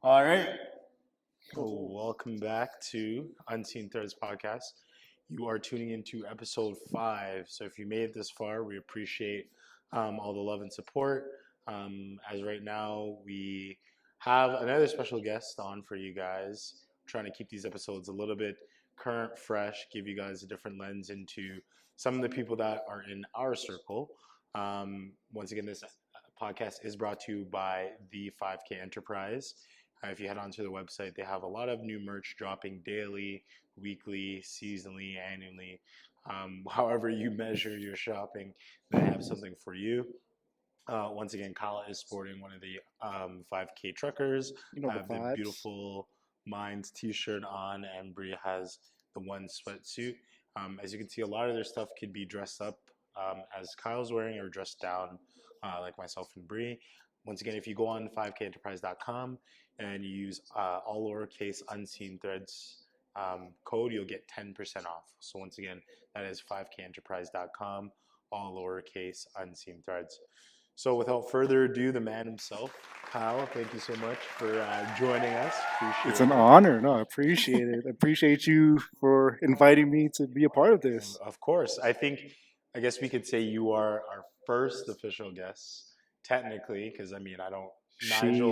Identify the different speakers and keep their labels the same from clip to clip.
Speaker 1: All right. Well, welcome back to Unseen Threads Podcast. You are tuning into Ep.5. So if you made it this far, we appreciate all the love and support. As right now, we have another special guest on for you guys. Trying to keep these episodes a little bit current, fresh, give you guys a different lens into some of the people that are in our circle. Once again, this podcast is brought to you by the 5K Enterprise. If you head onto the website, they have a lot of new merch dropping daily, weekly, seasonally, annually. However you measure your shopping, they have something for you. Once again, Kyle is sporting one of the 5K truckers.
Speaker 2: You know
Speaker 1: I
Speaker 2: the
Speaker 1: have the
Speaker 2: vibes.
Speaker 1: beautiful Minds t-shirt on, and Bria has the one sweatsuit. As you can see, a lot of their stuff could be dressed up as Kyle's wearing or dressed down like myself and Brie. Once again, if you go on 5kenterprise.com and you use all lowercase unseen threads code, you'll get 10% off. So once again, that is 5kenterprise.com, all lowercase unseen threads. So without further ado, the man himself, Kyle, thank you so much for joining us. Appreciate
Speaker 2: It's
Speaker 1: it.
Speaker 2: an honor. No, I appreciate it. I appreciate you for inviting me to be a part of this.
Speaker 1: Of course. I guess we could say you are our first official guest, technically, because I mean, Nigel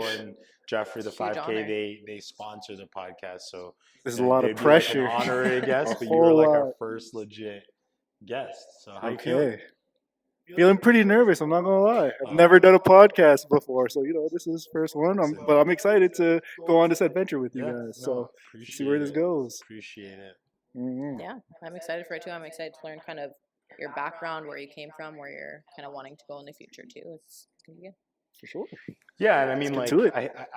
Speaker 2: Sheesh.
Speaker 1: and Jeffrey, the
Speaker 3: Huge
Speaker 1: 5K,
Speaker 3: honor.
Speaker 1: they sponsor the podcast, so
Speaker 2: There's a lot of
Speaker 1: they'd be
Speaker 2: pressure.
Speaker 1: like an honorary guest,
Speaker 2: A
Speaker 1: but you were
Speaker 2: whole
Speaker 1: like our
Speaker 2: lot.
Speaker 1: first legit guest. So how you feeling?
Speaker 2: Okay. Feeling pretty nervous, I'm not gonna lie. I've never done a podcast before, so this is the first one. But I'm excited to go on this adventure with you
Speaker 1: Yeah,
Speaker 2: guys.
Speaker 1: no,
Speaker 2: So
Speaker 1: appreciate
Speaker 2: see where this
Speaker 1: it.
Speaker 2: goes.
Speaker 1: Appreciate it.
Speaker 2: Mhm.
Speaker 3: Yeah, I'm excited for it too. I'm excited to learn kind of your background, where you came from, where you're kind of wanting to go in the future too. It's gonna be good.
Speaker 2: For sure.
Speaker 1: Yeah, and I mean,
Speaker 2: Let's
Speaker 1: like,
Speaker 2: get to it.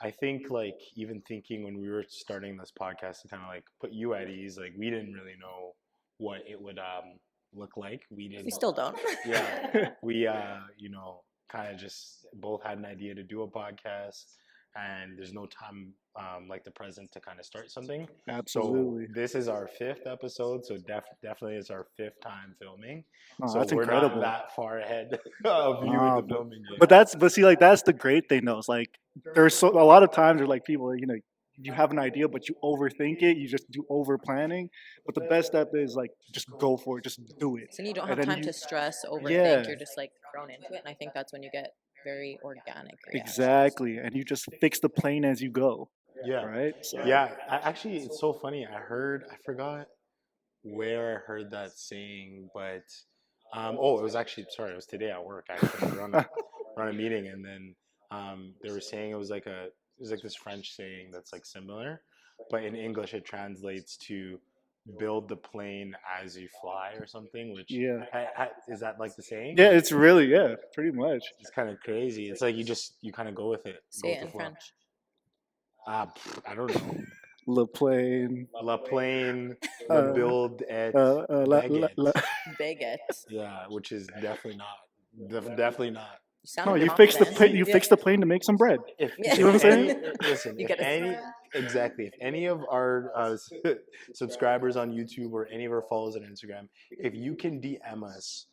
Speaker 1: I think, like, even thinking when we were starting this podcast to kind of like put you at ease, like, we didn't really know what it would look like. We didn't.
Speaker 3: We still don't.
Speaker 1: Yeah, we kind of just both had an idea to do a podcast, and there's no time like the present to kind of start something.
Speaker 2: Absolutely.
Speaker 1: So this is our fifth episode, so definitely it's our fifth time filming.
Speaker 2: Oh,
Speaker 1: So
Speaker 2: that's
Speaker 1: we're
Speaker 2: incredible.
Speaker 1: not that far ahead of you in the filming game.
Speaker 2: But see, like that's the great thing though. It's like there's a lot of times where like people, you have an idea but you overthink it. You just do over planning. But the best step is like just go for it, just do it.
Speaker 3: So you don't
Speaker 2: And
Speaker 3: have
Speaker 2: then
Speaker 3: time
Speaker 2: you-
Speaker 3: to stress, overthink.
Speaker 2: Yeah.
Speaker 3: You're just like thrown into it, and I think that's when you get very organic reactions.
Speaker 2: Exactly, and you just fix the plane as you go,
Speaker 1: Yeah,
Speaker 2: right? So
Speaker 1: yeah. Actually, it's so funny. I forgot where I heard that saying, but it was actually sorry, it was today at work. Actually, we were on a meeting, and then they were saying it was like this French saying that's like similar, but in English it translates to build the plane as you fly or something. Which
Speaker 2: Yeah.
Speaker 1: is that like the saying?
Speaker 2: yeah, it's really pretty much.
Speaker 1: It's kind of crazy. It's like you kind of go with it.
Speaker 3: Say it in French.
Speaker 1: I don't know.
Speaker 2: Le plane.
Speaker 1: La plane,
Speaker 2: Uh,
Speaker 1: le build et
Speaker 2: La-
Speaker 1: baguette.
Speaker 3: Baguette.
Speaker 1: Yeah, which is definitely not.
Speaker 3: You sound
Speaker 2: No, you fix the
Speaker 3: confident.
Speaker 2: plane. You fix the plane to make some bread.
Speaker 1: If
Speaker 3: Yeah.
Speaker 2: See what I'm saying?
Speaker 1: Listen,
Speaker 3: You
Speaker 1: if
Speaker 3: get a
Speaker 1: any
Speaker 3: spread.
Speaker 1: exactly, if any of our subscribers on YouTube or any of our followers on Instagram, if you can DM us,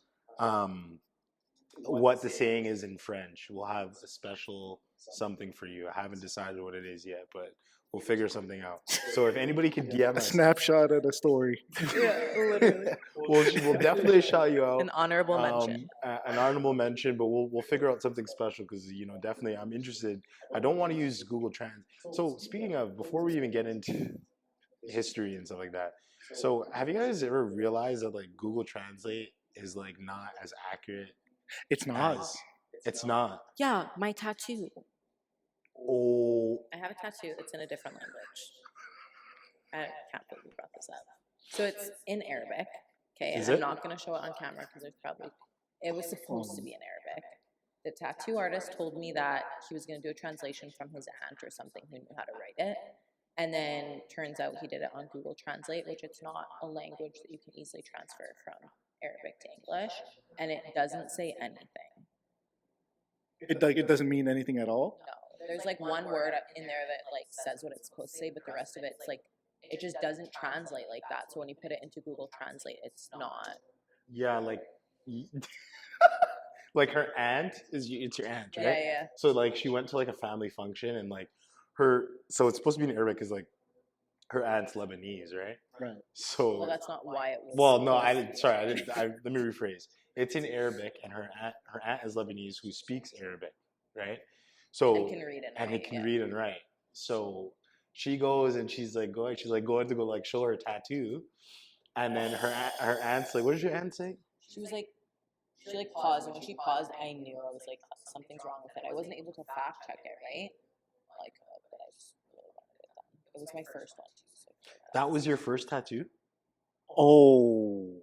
Speaker 1: what the saying is in French, we'll have a special something for you. I haven't decided what it is yet, but we'll figure something out. So if anybody can DM
Speaker 2: A
Speaker 1: us,
Speaker 2: snapshot of the story.
Speaker 3: Yeah, literally.
Speaker 1: we'll definitely shout you out.
Speaker 3: An honorable mention.
Speaker 1: An honorable mention, but we'll figure out something special because definitely I'm interested. I don't want to use Google Trans. So speaking of, before we even get into history and stuff like that, so have you guys ever realized that like Google Translate is like not as accurate
Speaker 2: It's not.
Speaker 1: as it's not?
Speaker 3: Yeah, my tattoo.
Speaker 1: Oh,
Speaker 3: I have a tattoo. It's in a different language. I can't believe we brought this up. So it's in Arabic. Okay, and
Speaker 1: Is
Speaker 3: I'm
Speaker 1: it?
Speaker 3: not going to show it on camera because it was supposed to be in Arabic. The tattoo artist told me that he was going to do a translation from his aunt or something who knew how to write it. And then turns out he did it on Google Translate, which it's not a language that you can easily transfer from Arabic to English. And it doesn't say anything.
Speaker 2: It doesn't mean anything at all.
Speaker 3: No. There's like one word in there that like says what it's supposed to say, but the rest of it's like it just doesn't translate like that. So when you put it into Google Translate, it's not.
Speaker 1: yeah, like like her aunt it's your aunt, right?
Speaker 3: Yeah.
Speaker 1: So like she went to like a family function and like so it's supposed to be in Arabic because like her aunt's Lebanese, right?
Speaker 2: Right.
Speaker 1: So
Speaker 3: Well, that's not why it was.
Speaker 1: well, no, I
Speaker 3: supposed
Speaker 1: didn't.
Speaker 3: to
Speaker 1: Sorry, I
Speaker 3: be.
Speaker 1: didn't. Let me rephrase. It's in Arabic, and her aunt is Lebanese who speaks Arabic, right? So
Speaker 3: And can read and
Speaker 1: and he
Speaker 3: write,
Speaker 1: can
Speaker 3: yeah.
Speaker 1: read and write. So she goes and she's like going to go like show her tattoo, and then her aunt's like, what did your aunt say?
Speaker 3: She was like, she like paused, and when she paused, I knew I was like, something's wrong with it. I wasn't able to fact check it, right? Like, but I just really wanted it done. It was my first one too. So
Speaker 1: That was your first tattoo?
Speaker 2: Oh.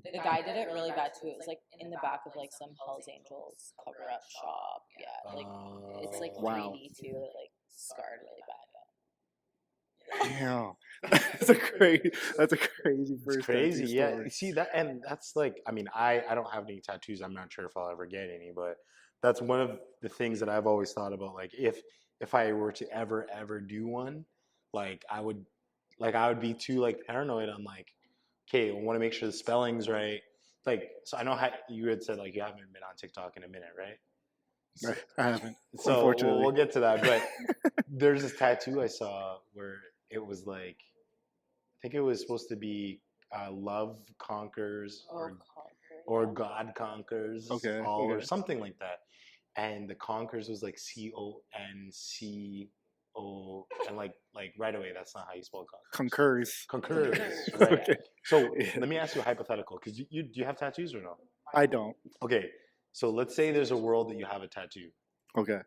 Speaker 3: the guy did it really bad too. It was like in the back of like some Hell's Angels cover up shop. Yeah, like it's like
Speaker 2: Wow.
Speaker 3: 3D too. It like scarred really bad.
Speaker 2: Yeah. That's a crazy
Speaker 1: It's
Speaker 2: first
Speaker 1: crazy,
Speaker 2: tattoo
Speaker 1: yeah.
Speaker 2: story.
Speaker 1: See that, and that's like, I mean, I don't have any tattoos. I'm not sure if I'll ever get any, but that's one of the things that I've always thought about. Like, if I were to ever do one, like I would be too like paranoid on like, okay, I want to make sure the spelling's right. Like, so I know how you had said like you haven't been on TikTok in a minute, right?
Speaker 2: Right. I haven't.
Speaker 1: So
Speaker 2: Unfortunately.
Speaker 1: we'll get to that, but there's this tattoo I saw where it was like, I think it was supposed to be love conquers or God conquers
Speaker 2: Okay,
Speaker 1: all or
Speaker 2: okay.
Speaker 1: something like that. And the conquers was like CONCO, and like right away that's not how you spell
Speaker 2: Concurs.
Speaker 1: concurs. Right.
Speaker 2: Okay.
Speaker 1: So
Speaker 2: Yeah.
Speaker 1: let me ask you a hypothetical, because you do you have tattoos or no?
Speaker 2: I don't.
Speaker 1: Okay, so let's say there's a world that you have a tattoo,
Speaker 2: Okay.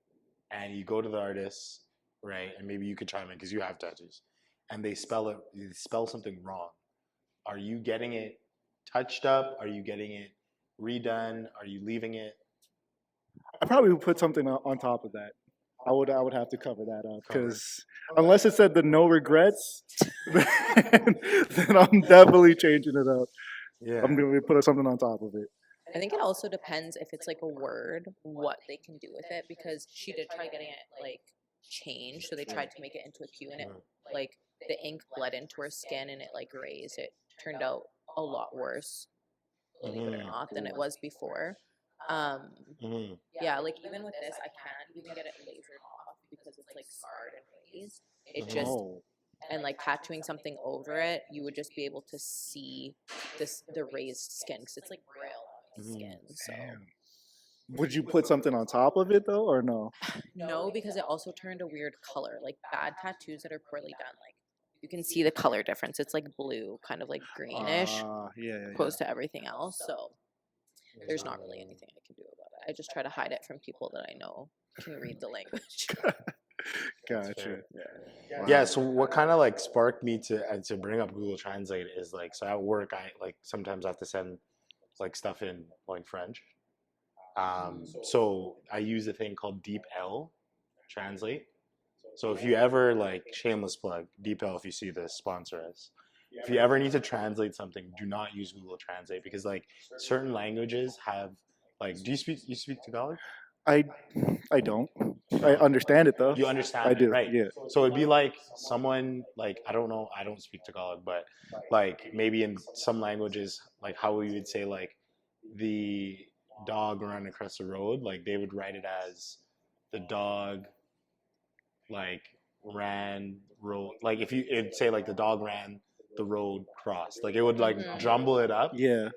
Speaker 1: and you go to the artist, right? And maybe you could chime in because you have tattoos, and they spell something wrong. Are you getting it touched up? Are you getting it redone? Are you leaving it?
Speaker 2: I probably would put something on top of that. I would have to cover that up
Speaker 1: Cover.
Speaker 2: because unless it said the no regrets, then I'm definitely changing it up.
Speaker 1: Yeah.
Speaker 2: I'm going to put something on top of it.
Speaker 3: I think it also depends if it's like a word, what they can do with it, because she did try getting it like changed. So they tried to make it into a Q, and it like the ink bled into her skin and it like raised. It turned out a lot worse, believe it or not, than it was before. Yeah, like even with this, I can't even get it lasered off because it's like scarred and raised. It just
Speaker 2: Oh.
Speaker 3: and like tattooing something over it, you would just be able to see the raised skin because it's like braille on the skin. So
Speaker 2: Damn. Would you put something on top of it though, or no?
Speaker 3: no, because it also turned a weird color. Like bad tattoos that are poorly done, like you can see the color difference. It's like blue, kind of like greenish,
Speaker 2: Yeah.
Speaker 3: opposed to everything else. So there's not really anything I can do about it. I just try to hide it from people that I know can read the language.
Speaker 2: Gotcha.
Speaker 1: Yeah. So what kind of like sparked me to bring up Google Translate is like, so at work I like sometimes have to send like stuff in like French. So I use a thing called DeepL Translate. So if you ever like, shameless plug, DeepL, if you see this, sponsor us. If you ever need to translate something, do not use Google Translate, because like certain languages have like, you speak Tagalog?
Speaker 2: I don't. I understand it though.
Speaker 1: You understand
Speaker 2: I
Speaker 1: it,
Speaker 2: do.
Speaker 1: right?
Speaker 2: Yeah.
Speaker 1: So it'd be like someone like, I don't know, I don't speak Tagalog, but like maybe in some languages, like how we would say like the dog ran across the road, like they would write it as the dog like ran road. Like if you it'd say like the dog ran the road crossed. Like it would like jumble it up
Speaker 2: Yeah.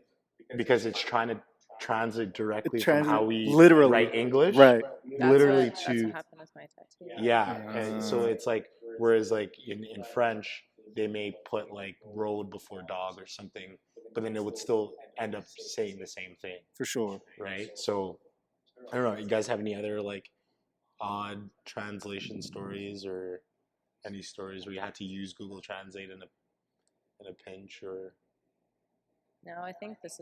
Speaker 1: because it's trying to translate directly from
Speaker 2: translate
Speaker 1: how we
Speaker 2: literally.
Speaker 1: write English.
Speaker 2: Right.
Speaker 1: Literally
Speaker 3: That's
Speaker 1: to
Speaker 3: what happened with my tattoo.
Speaker 1: yeah, and so it's like, whereas like in French they may put like road before dog or something, but then it would still end up saying the same thing,
Speaker 2: For sure.
Speaker 1: right? So I don't know. You guys have any other like odd translation stories, or any stories where you had to use Google Translate in a pinch? Or
Speaker 3: No, I think this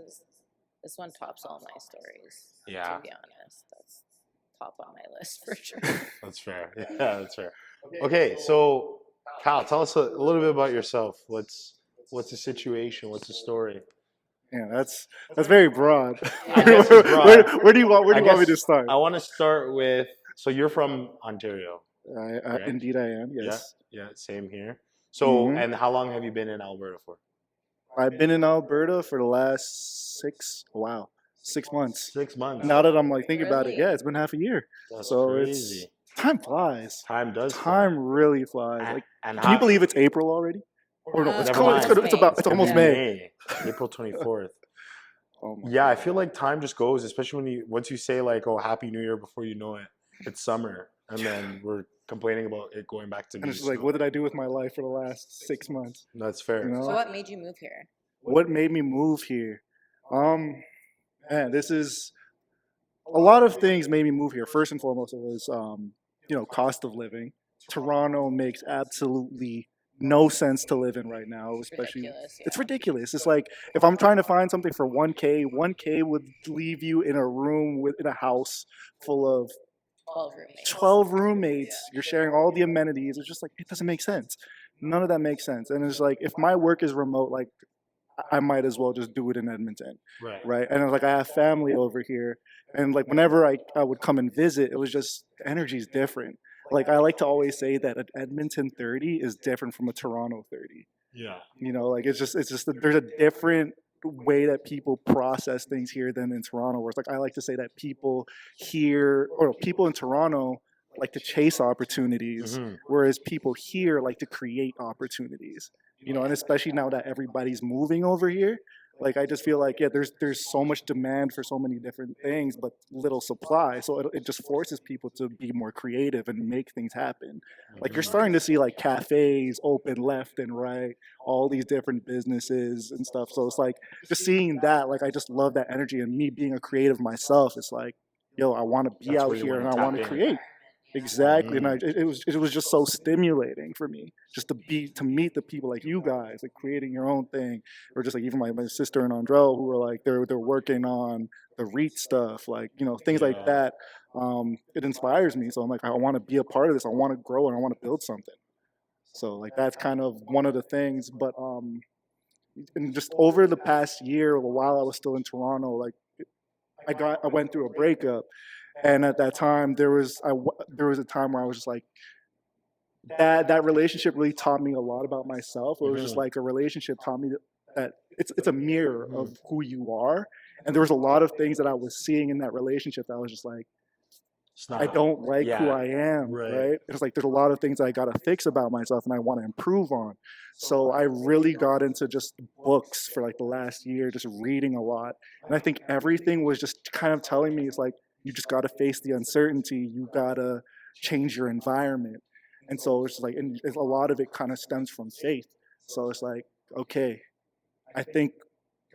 Speaker 3: one tops all my stories.
Speaker 1: Yeah.
Speaker 3: To be honest, that's top on my list for sure.
Speaker 1: that's fair. Yeah, that's fair. Okay, so Kyle, tell us a little bit about yourself. What's the situation? What's the story?
Speaker 2: Yeah, that's very broad.
Speaker 1: I guess it's broad.
Speaker 2: Where do you want me to
Speaker 1: guess
Speaker 2: start?
Speaker 1: I want to start with, so you're from Ontario. correct?
Speaker 2: Indeed, I am. Yes.
Speaker 1: Yeah, same here. So,
Speaker 2: Mhm.
Speaker 1: and how long have you been in Alberta for?
Speaker 2: I've been in Alberta for the last 6 months.
Speaker 1: 6 months.
Speaker 2: Now that I'm like thinking about it,
Speaker 3: Really?
Speaker 2: yeah, it's been half a year.
Speaker 1: That's
Speaker 2: so
Speaker 1: crazy.
Speaker 2: Time flies.
Speaker 1: Time does
Speaker 2: Time really flies.
Speaker 1: fly.
Speaker 2: Like,
Speaker 1: And
Speaker 2: can you
Speaker 1: how,
Speaker 2: believe it's April already? Or no, it's
Speaker 1: Never
Speaker 2: coming. It's
Speaker 1: mind.
Speaker 2: gonna. It's about. It's
Speaker 3: May.
Speaker 2: almost
Speaker 3: Yeah.
Speaker 2: May.
Speaker 1: April 24th.
Speaker 2: Oh my
Speaker 1: Yeah, I
Speaker 2: God.
Speaker 1: feel like time just goes, especially when once you say like, "Oh, Happy New Year," before you know it, it's summer, and then we're complaining about it going back to
Speaker 2: And
Speaker 1: being
Speaker 2: it's just like,
Speaker 1: snow.
Speaker 2: what did I do with my life for the last 6 months?
Speaker 1: That's
Speaker 2: You
Speaker 1: fair.
Speaker 2: know.
Speaker 3: So what made you move here?
Speaker 2: What made me move here? Man, this is a lot of things made me move here. First and foremost, it was cost of living. Toronto makes absolutely no sense to live in right now, especially
Speaker 3: Ridiculous.
Speaker 2: it's ridiculous. It's like if I'm trying to find something for 1K, 1K would leave you in a room in a house full of
Speaker 3: 12 roommates.
Speaker 2: 12 roommates. You're sharing all the amenities. It's just like it doesn't make sense. None of that makes sense. And it's like if my work is remote, like I might as well just do it in Edmonton,
Speaker 1: Right.
Speaker 2: right? And like I have family over here, and like whenever I would come and visit, it was just energy's different. Like I like to always say that an Edmonton 30 is different from a Toronto 30.
Speaker 1: Yeah.
Speaker 2: Like it's just there's a different way that people process things here than in Toronto. Where it's like I like to say that people here or people in Toronto like to chase opportunities,
Speaker 1: hmm
Speaker 2: whereas people here like to create opportunities. And especially now that everybody's moving over here, like I just feel like there's so much demand for so many different things, but little supply. So it just forces people to be more creative and make things happen. Like you're starting to see like cafes open left and right, all these different businesses and stuff. So it's like just seeing that, like I just love that energy. And me being a creative myself, it's like, yo, I want to be
Speaker 1: That's
Speaker 2: out
Speaker 1: where you
Speaker 2: here
Speaker 1: want
Speaker 2: and
Speaker 1: to
Speaker 2: I
Speaker 1: tap
Speaker 2: want to
Speaker 1: in.
Speaker 2: create. Exactly, and
Speaker 1: Mm.
Speaker 2: it was just so stimulating for me just to meet the people like you guys, like creating your own thing, or just like even my sister and Andrell who were like they're working on the REIT stuff, like things like
Speaker 1: Yeah.
Speaker 2: that. It inspires me, so I'm like I want to be a part of this. I want to grow and I want to build something. So like that's kind of one of the things, but and just over the past year, while I was still in Toronto, like I went through a breakup, and at that time there was a time where I was just like that relationship really taught me a lot about myself. It was just
Speaker 1: Mhm.
Speaker 2: like a relationship taught me that it's a mirror
Speaker 1: Mhm.
Speaker 2: of who you are, and there was a lot of things that I was seeing in that relationship that I was just like
Speaker 1: It's
Speaker 2: I
Speaker 1: not.
Speaker 2: don't like who
Speaker 1: Yeah.
Speaker 2: I am,
Speaker 1: Right.
Speaker 2: right? It's like there's a lot of things I gotta fix about myself and I want to improve on. So I really got into just books for like the last year, just reading a lot. And I think everything was just kind of telling me it's like you just gotta face the uncertainty, you gotta change your environment. And so it's like and a lot of it kind of stems from faith. So it's like, okay, I think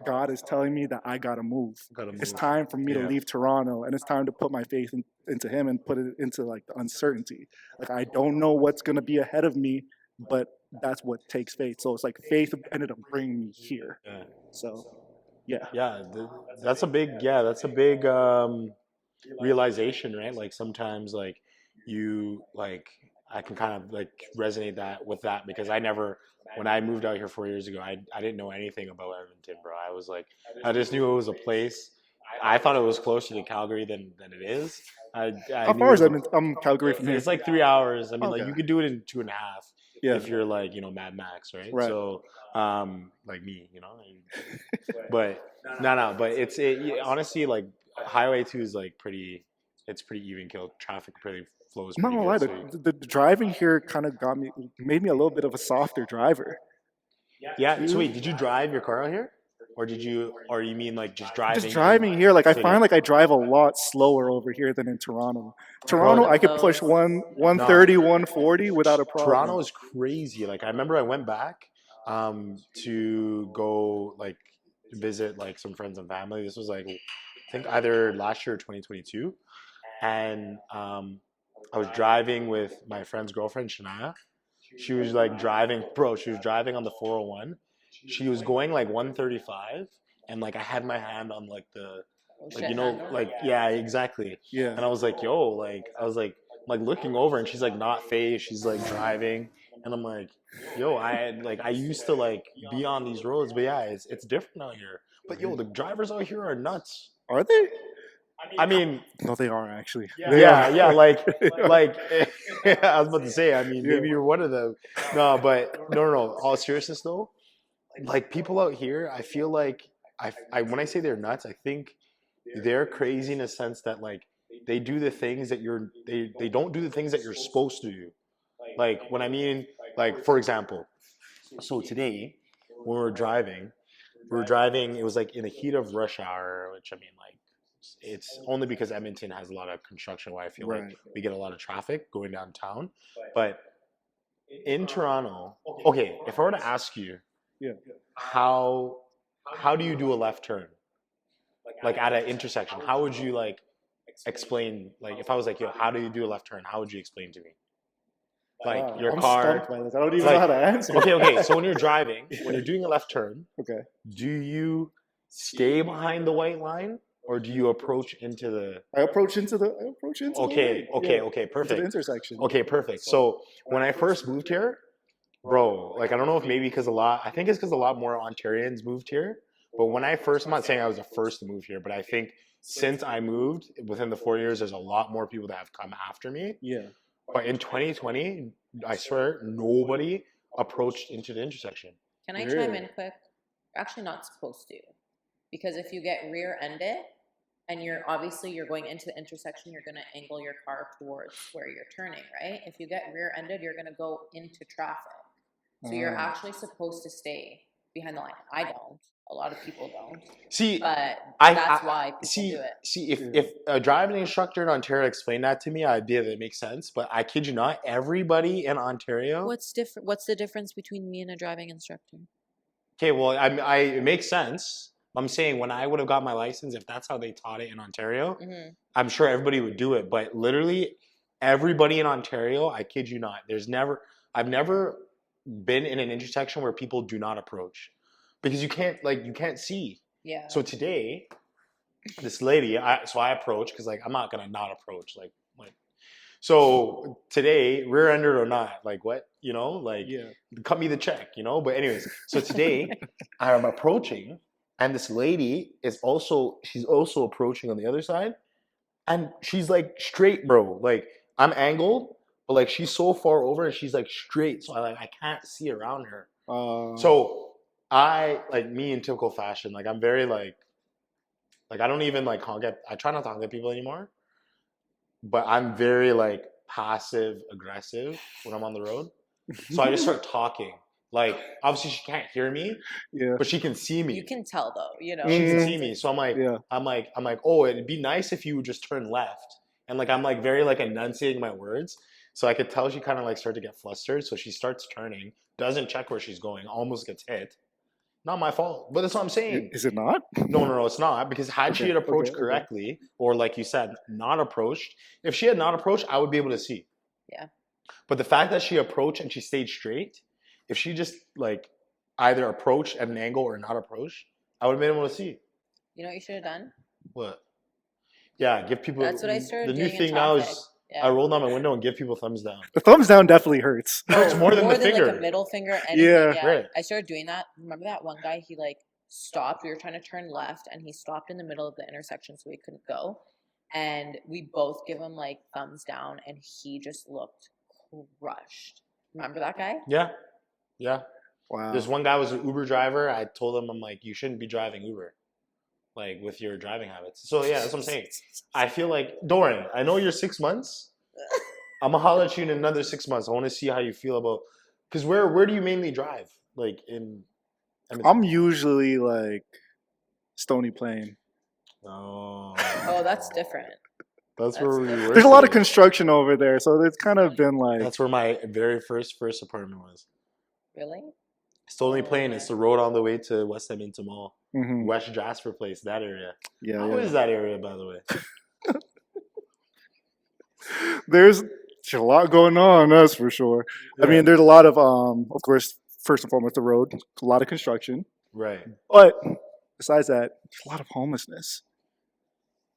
Speaker 2: God is telling me that I gotta move.
Speaker 1: Gotta
Speaker 2: It's
Speaker 1: move.
Speaker 2: time for me to
Speaker 1: Yeah.
Speaker 2: leave Toronto, and it's time to put my faith into Him and put it into like the uncertainty. Like I don't know what's gonna be ahead of me, but that's what takes faith. So it's like faith ended up bringing me here.
Speaker 1: Yeah.
Speaker 2: So yeah,
Speaker 1: Yeah. That's a big. Yeah. That's a big realization, right? Like sometimes, like you like I can kind of like resonate that with that because I never. When I moved out here 4 years ago, I didn't know anything about Edmonton, bro. I was like, I just knew it was a place. I thought it was closer to Calgary than it is. I
Speaker 2: how
Speaker 1: knew
Speaker 2: far
Speaker 1: it
Speaker 2: is
Speaker 1: was
Speaker 2: Edmonton? Calgary from here.
Speaker 1: it's like 3 hours. I mean, like
Speaker 2: Okay.
Speaker 1: you could do it in 2.5
Speaker 2: Yeah.
Speaker 1: if you're like Mad Max, right?
Speaker 2: Right.
Speaker 1: So like me, but no, but honestly like Highway 2 is like pretty. It's pretty even killed. Traffic pretty flows
Speaker 2: I'm not
Speaker 1: pretty
Speaker 2: gonna lie,
Speaker 1: good.
Speaker 2: the driving here kind of made me a little bit of a softer driver.
Speaker 1: Yeah. So wait, did you drive your car out here, or you mean like just driving?
Speaker 2: Just driving here, like I
Speaker 1: city?
Speaker 2: find like I drive a lot slower over here than in Toronto. Toronto,
Speaker 1: Bro,
Speaker 2: I could push
Speaker 3: Close.
Speaker 2: 130, 140 without a
Speaker 1: Toronto
Speaker 2: problem.
Speaker 1: is crazy. Like I remember I went back to go like visit like some friends and family. This was like I think either last year or 2022, and I was driving with my friend's girlfriend Shania. She was like driving, bro. She was driving on the 401. She was going like 135, and like I had my hand on like the
Speaker 3: Oh,
Speaker 1: like
Speaker 3: shit, handle.
Speaker 1: like yeah, exactly.
Speaker 2: Yeah.
Speaker 1: And I was like, yo, like I was like looking over, and she's like not phased. She's like driving, and I'm like, yo, I used to like be on these roads, but yeah, it's different out here. But yo, the drivers out here are nuts.
Speaker 2: Are they?
Speaker 1: I mean,
Speaker 2: No, they are actually.
Speaker 1: yeah, like I was about to say. I mean,
Speaker 2: Yeah.
Speaker 1: maybe you're one of them. No, but no. All seriousness though, like people out here, I feel like I when I say they're nuts, I think they're crazy in a sense that like they do the things that they don't do the things that you're supposed to do. Like when I mean, like for example, so today when we were driving. It was like in the heat of rush hour, which I mean, like it's only because Edmonton has a lot of construction where I feel like
Speaker 2: Right.
Speaker 1: we get a lot of traffic going downtown. But in Toronto, okay, if I were to ask you,
Speaker 2: Yeah.
Speaker 1: how do you do a left turn? Like at an intersection, how would you like explain? Like if I was like, yo, how do you do a left turn? How would you explain to me? Like
Speaker 2: Wow,
Speaker 1: your
Speaker 2: I'm
Speaker 1: car.
Speaker 2: stumped by this. I don't even
Speaker 1: like-
Speaker 2: know how to answer.
Speaker 1: Okay. So when you're driving, when you're doing a left turn,
Speaker 2: Okay.
Speaker 1: do you stay behind the white line or do you approach into the?
Speaker 2: I approach into the.
Speaker 1: Okay,
Speaker 2: lane. Yeah,
Speaker 1: okay,
Speaker 2: into the
Speaker 1: perfect.
Speaker 2: intersection.
Speaker 1: Okay, perfect. So when I first moved here, bro, like I don't know if maybe because I think it's because a lot more Ontarians moved here. But when I first, I'm not saying I was the first to move here, but I think since I moved within the 4 years, there's a lot more people that have come after me.
Speaker 2: Yeah.
Speaker 1: But in 2020, I swear, nobody approached into the intersection.
Speaker 3: Can I
Speaker 2: Really?
Speaker 3: chime in quick? You're actually not supposed to, because if you get rear-ended and you're going into the intersection, you're going to angle your car towards where you're turning, right? If you get rear-ended, you're going to go into traffic. So you're
Speaker 2: Ah.
Speaker 3: actually supposed to stay behind the line. I don't. A lot of people don't.
Speaker 1: See,
Speaker 3: But
Speaker 1: I-
Speaker 3: that's
Speaker 1: I-
Speaker 3: why people
Speaker 1: see,
Speaker 3: do it.
Speaker 1: see, if a driving instructor in Ontario explained that to me, I'd be able to make sense. But I kid you not, everybody in Ontario.
Speaker 3: What's different? What's the difference between me and a driving instructor?
Speaker 1: Okay, well, it makes sense. I'm saying when I would have got my license, if that's how they taught it in Ontario,
Speaker 3: Mm-hmm.
Speaker 1: I'm sure everybody would do it. But literally, everybody in Ontario, I kid you not, I've never been in an intersection where people do not approach because you can't see.
Speaker 3: Yeah.
Speaker 1: So today, this lady, I approach because like I'm not gonna not approach like. So today, rear-ended or not, like what, like
Speaker 2: Yeah.
Speaker 1: cut me the check, But anyways, so today I'm approaching, and this lady she's also approaching on the other side, and she's like straight, bro. Like I'm angled, but like she's so far over, and she's like straight, so I can't see around her. So me in typical fashion, like I'm very like I don't even like honk at. I try not to honk at people anymore. But I'm very like passive aggressive when I'm on the road. So I just start talking. Like obviously she can't hear me,
Speaker 2: Yeah.
Speaker 1: but she can see me.
Speaker 3: You can tell though,
Speaker 1: She can see me. So I'm like,
Speaker 2: Yeah.
Speaker 1: I'm like, oh, it'd be nice if you would just turn left. And like I'm like very like enunciating my words. So I could tell she kind of like started to get flustered. So she starts turning, doesn't check where she's going, almost gets hit. Not my fault, but that's what I'm saying.
Speaker 2: Is it not?
Speaker 1: No, it's not. Because had she had approached correctly, or like you said, not approached, if she had not approached, I would be able to see.
Speaker 3: Yeah.
Speaker 1: But the fact that she approached and she stayed straight, if she just like either approached at an angle or not approached, I would have been able to see.
Speaker 3: You know what you should have done?
Speaker 1: What? Yeah, give people.
Speaker 3: That's what I started
Speaker 1: The new
Speaker 3: doing in
Speaker 1: thing now
Speaker 3: traffic.
Speaker 1: is
Speaker 3: Yeah.
Speaker 1: I roll down my window and give people thumbs down.
Speaker 2: The thumbs down definitely hurts.
Speaker 1: Hurts more than the finger.
Speaker 3: Like a middle finger. Anything,
Speaker 2: Yeah.
Speaker 1: Right.
Speaker 3: I started doing that. Remember that one guy? He like stopped. We were trying to turn left, and he stopped in the middle of the intersection, so we couldn't go. And we both give him like thumbs down, and he just looked crushed. Remember that guy?
Speaker 1: Yeah.
Speaker 2: Wow.
Speaker 1: This one guy was an Uber driver. I told him, I'm like, you shouldn't be driving Uber, like with your driving habits. So yeah, that's what I'm saying. I feel like, Doran, I know you're 6 months. I'm gonna holler at you in another 6 months. I want to see how you feel about, because where do you mainly drive? Like in Edmonton?
Speaker 2: I'm usually like Stony Plain.
Speaker 1: Oh,
Speaker 3: that's different.
Speaker 1: That's where we were.
Speaker 2: There's a lot of construction over there, so it's kind of been like.
Speaker 1: That's where my very first apartment was.
Speaker 3: Really?
Speaker 1: Stony Plain. It's the road on the way to West Edmonton Mall,
Speaker 2: Mhm.
Speaker 1: West Jasper Place, that area.
Speaker 2: Yeah.
Speaker 1: How is that area, by the way?
Speaker 2: There's a lot going on, that's for sure. I mean, there's a lot of course, first and foremost, the road, a lot of construction.
Speaker 1: Right.
Speaker 2: But besides that, there's a lot of homelessness.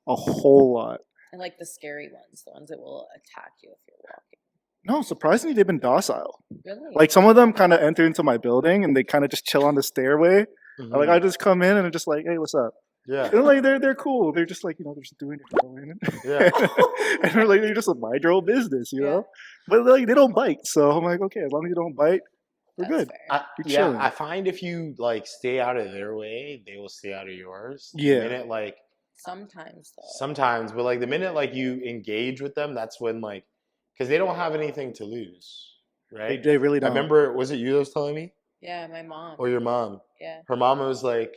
Speaker 2: A whole lot.
Speaker 3: And like the scary ones, the ones that will attack you if you're walking.
Speaker 2: No, surprisingly, they've been docile.
Speaker 3: Really?
Speaker 2: Like some of them kind of enter into my building and they kind of just chill on the stairway.
Speaker 1: Mhm.
Speaker 2: Like I just come in and I'm just like, hey, what's up?
Speaker 1: Yeah.
Speaker 2: And like they're cool. They're just like, they're just doing it. Go in.
Speaker 1: Yeah.
Speaker 2: And they're like, they're just mind your own business, you
Speaker 3: Yeah.
Speaker 2: know? But like they don't bite. So I'm like, okay, as long as you don't bite, we're
Speaker 3: That's
Speaker 2: good.
Speaker 3: fair.
Speaker 2: You're chilling.
Speaker 1: I find if you like stay out of their way, they will stay out of yours.
Speaker 2: Yeah.
Speaker 1: The minute like
Speaker 3: Sometimes though.
Speaker 1: Sometimes, but like the minute like you engage with them, that's when like, because they don't have anything to lose, right?
Speaker 2: They really
Speaker 1: I
Speaker 2: don't.
Speaker 1: remember, was it you that was telling me,
Speaker 3: Yeah, my mom.
Speaker 1: or your mom?
Speaker 3: Yeah.
Speaker 1: Her mom was like,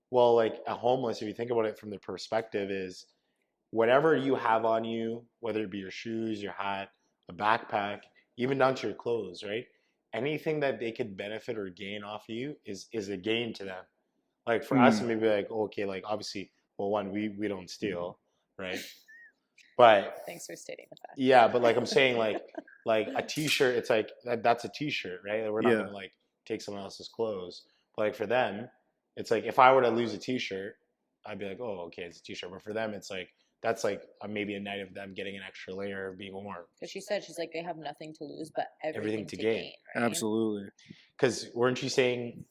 Speaker 1: well, like a homeless, if you think about it from the perspective, is whatever you have on you, whether it be your shoes, your hat, a backpack, even down to your clothes, right? Anything that they could benefit or gain off of you is a gain to them. Like for us, maybe like, okay, like obviously, well, one, we don't steal, right? But
Speaker 3: Thanks for stating the fact.
Speaker 1: yeah, but like I'm saying, like a t-shirt, it's like that's a t-shirt, right? Like, we're not
Speaker 2: Yeah.
Speaker 1: gonna like take someone else's clothes. But like for them, it's like if I were to lose a t-shirt, I'd be like, oh, okay, it's a t-shirt. But for them, it's like that's like maybe a night of them getting an extra layer of being warm.
Speaker 3: Because she said she's like they have nothing to lose but
Speaker 1: Everything
Speaker 3: everything
Speaker 1: to
Speaker 3: to
Speaker 1: gain.
Speaker 3: gain. Right?
Speaker 2: Absolutely.
Speaker 1: Because weren't you saying?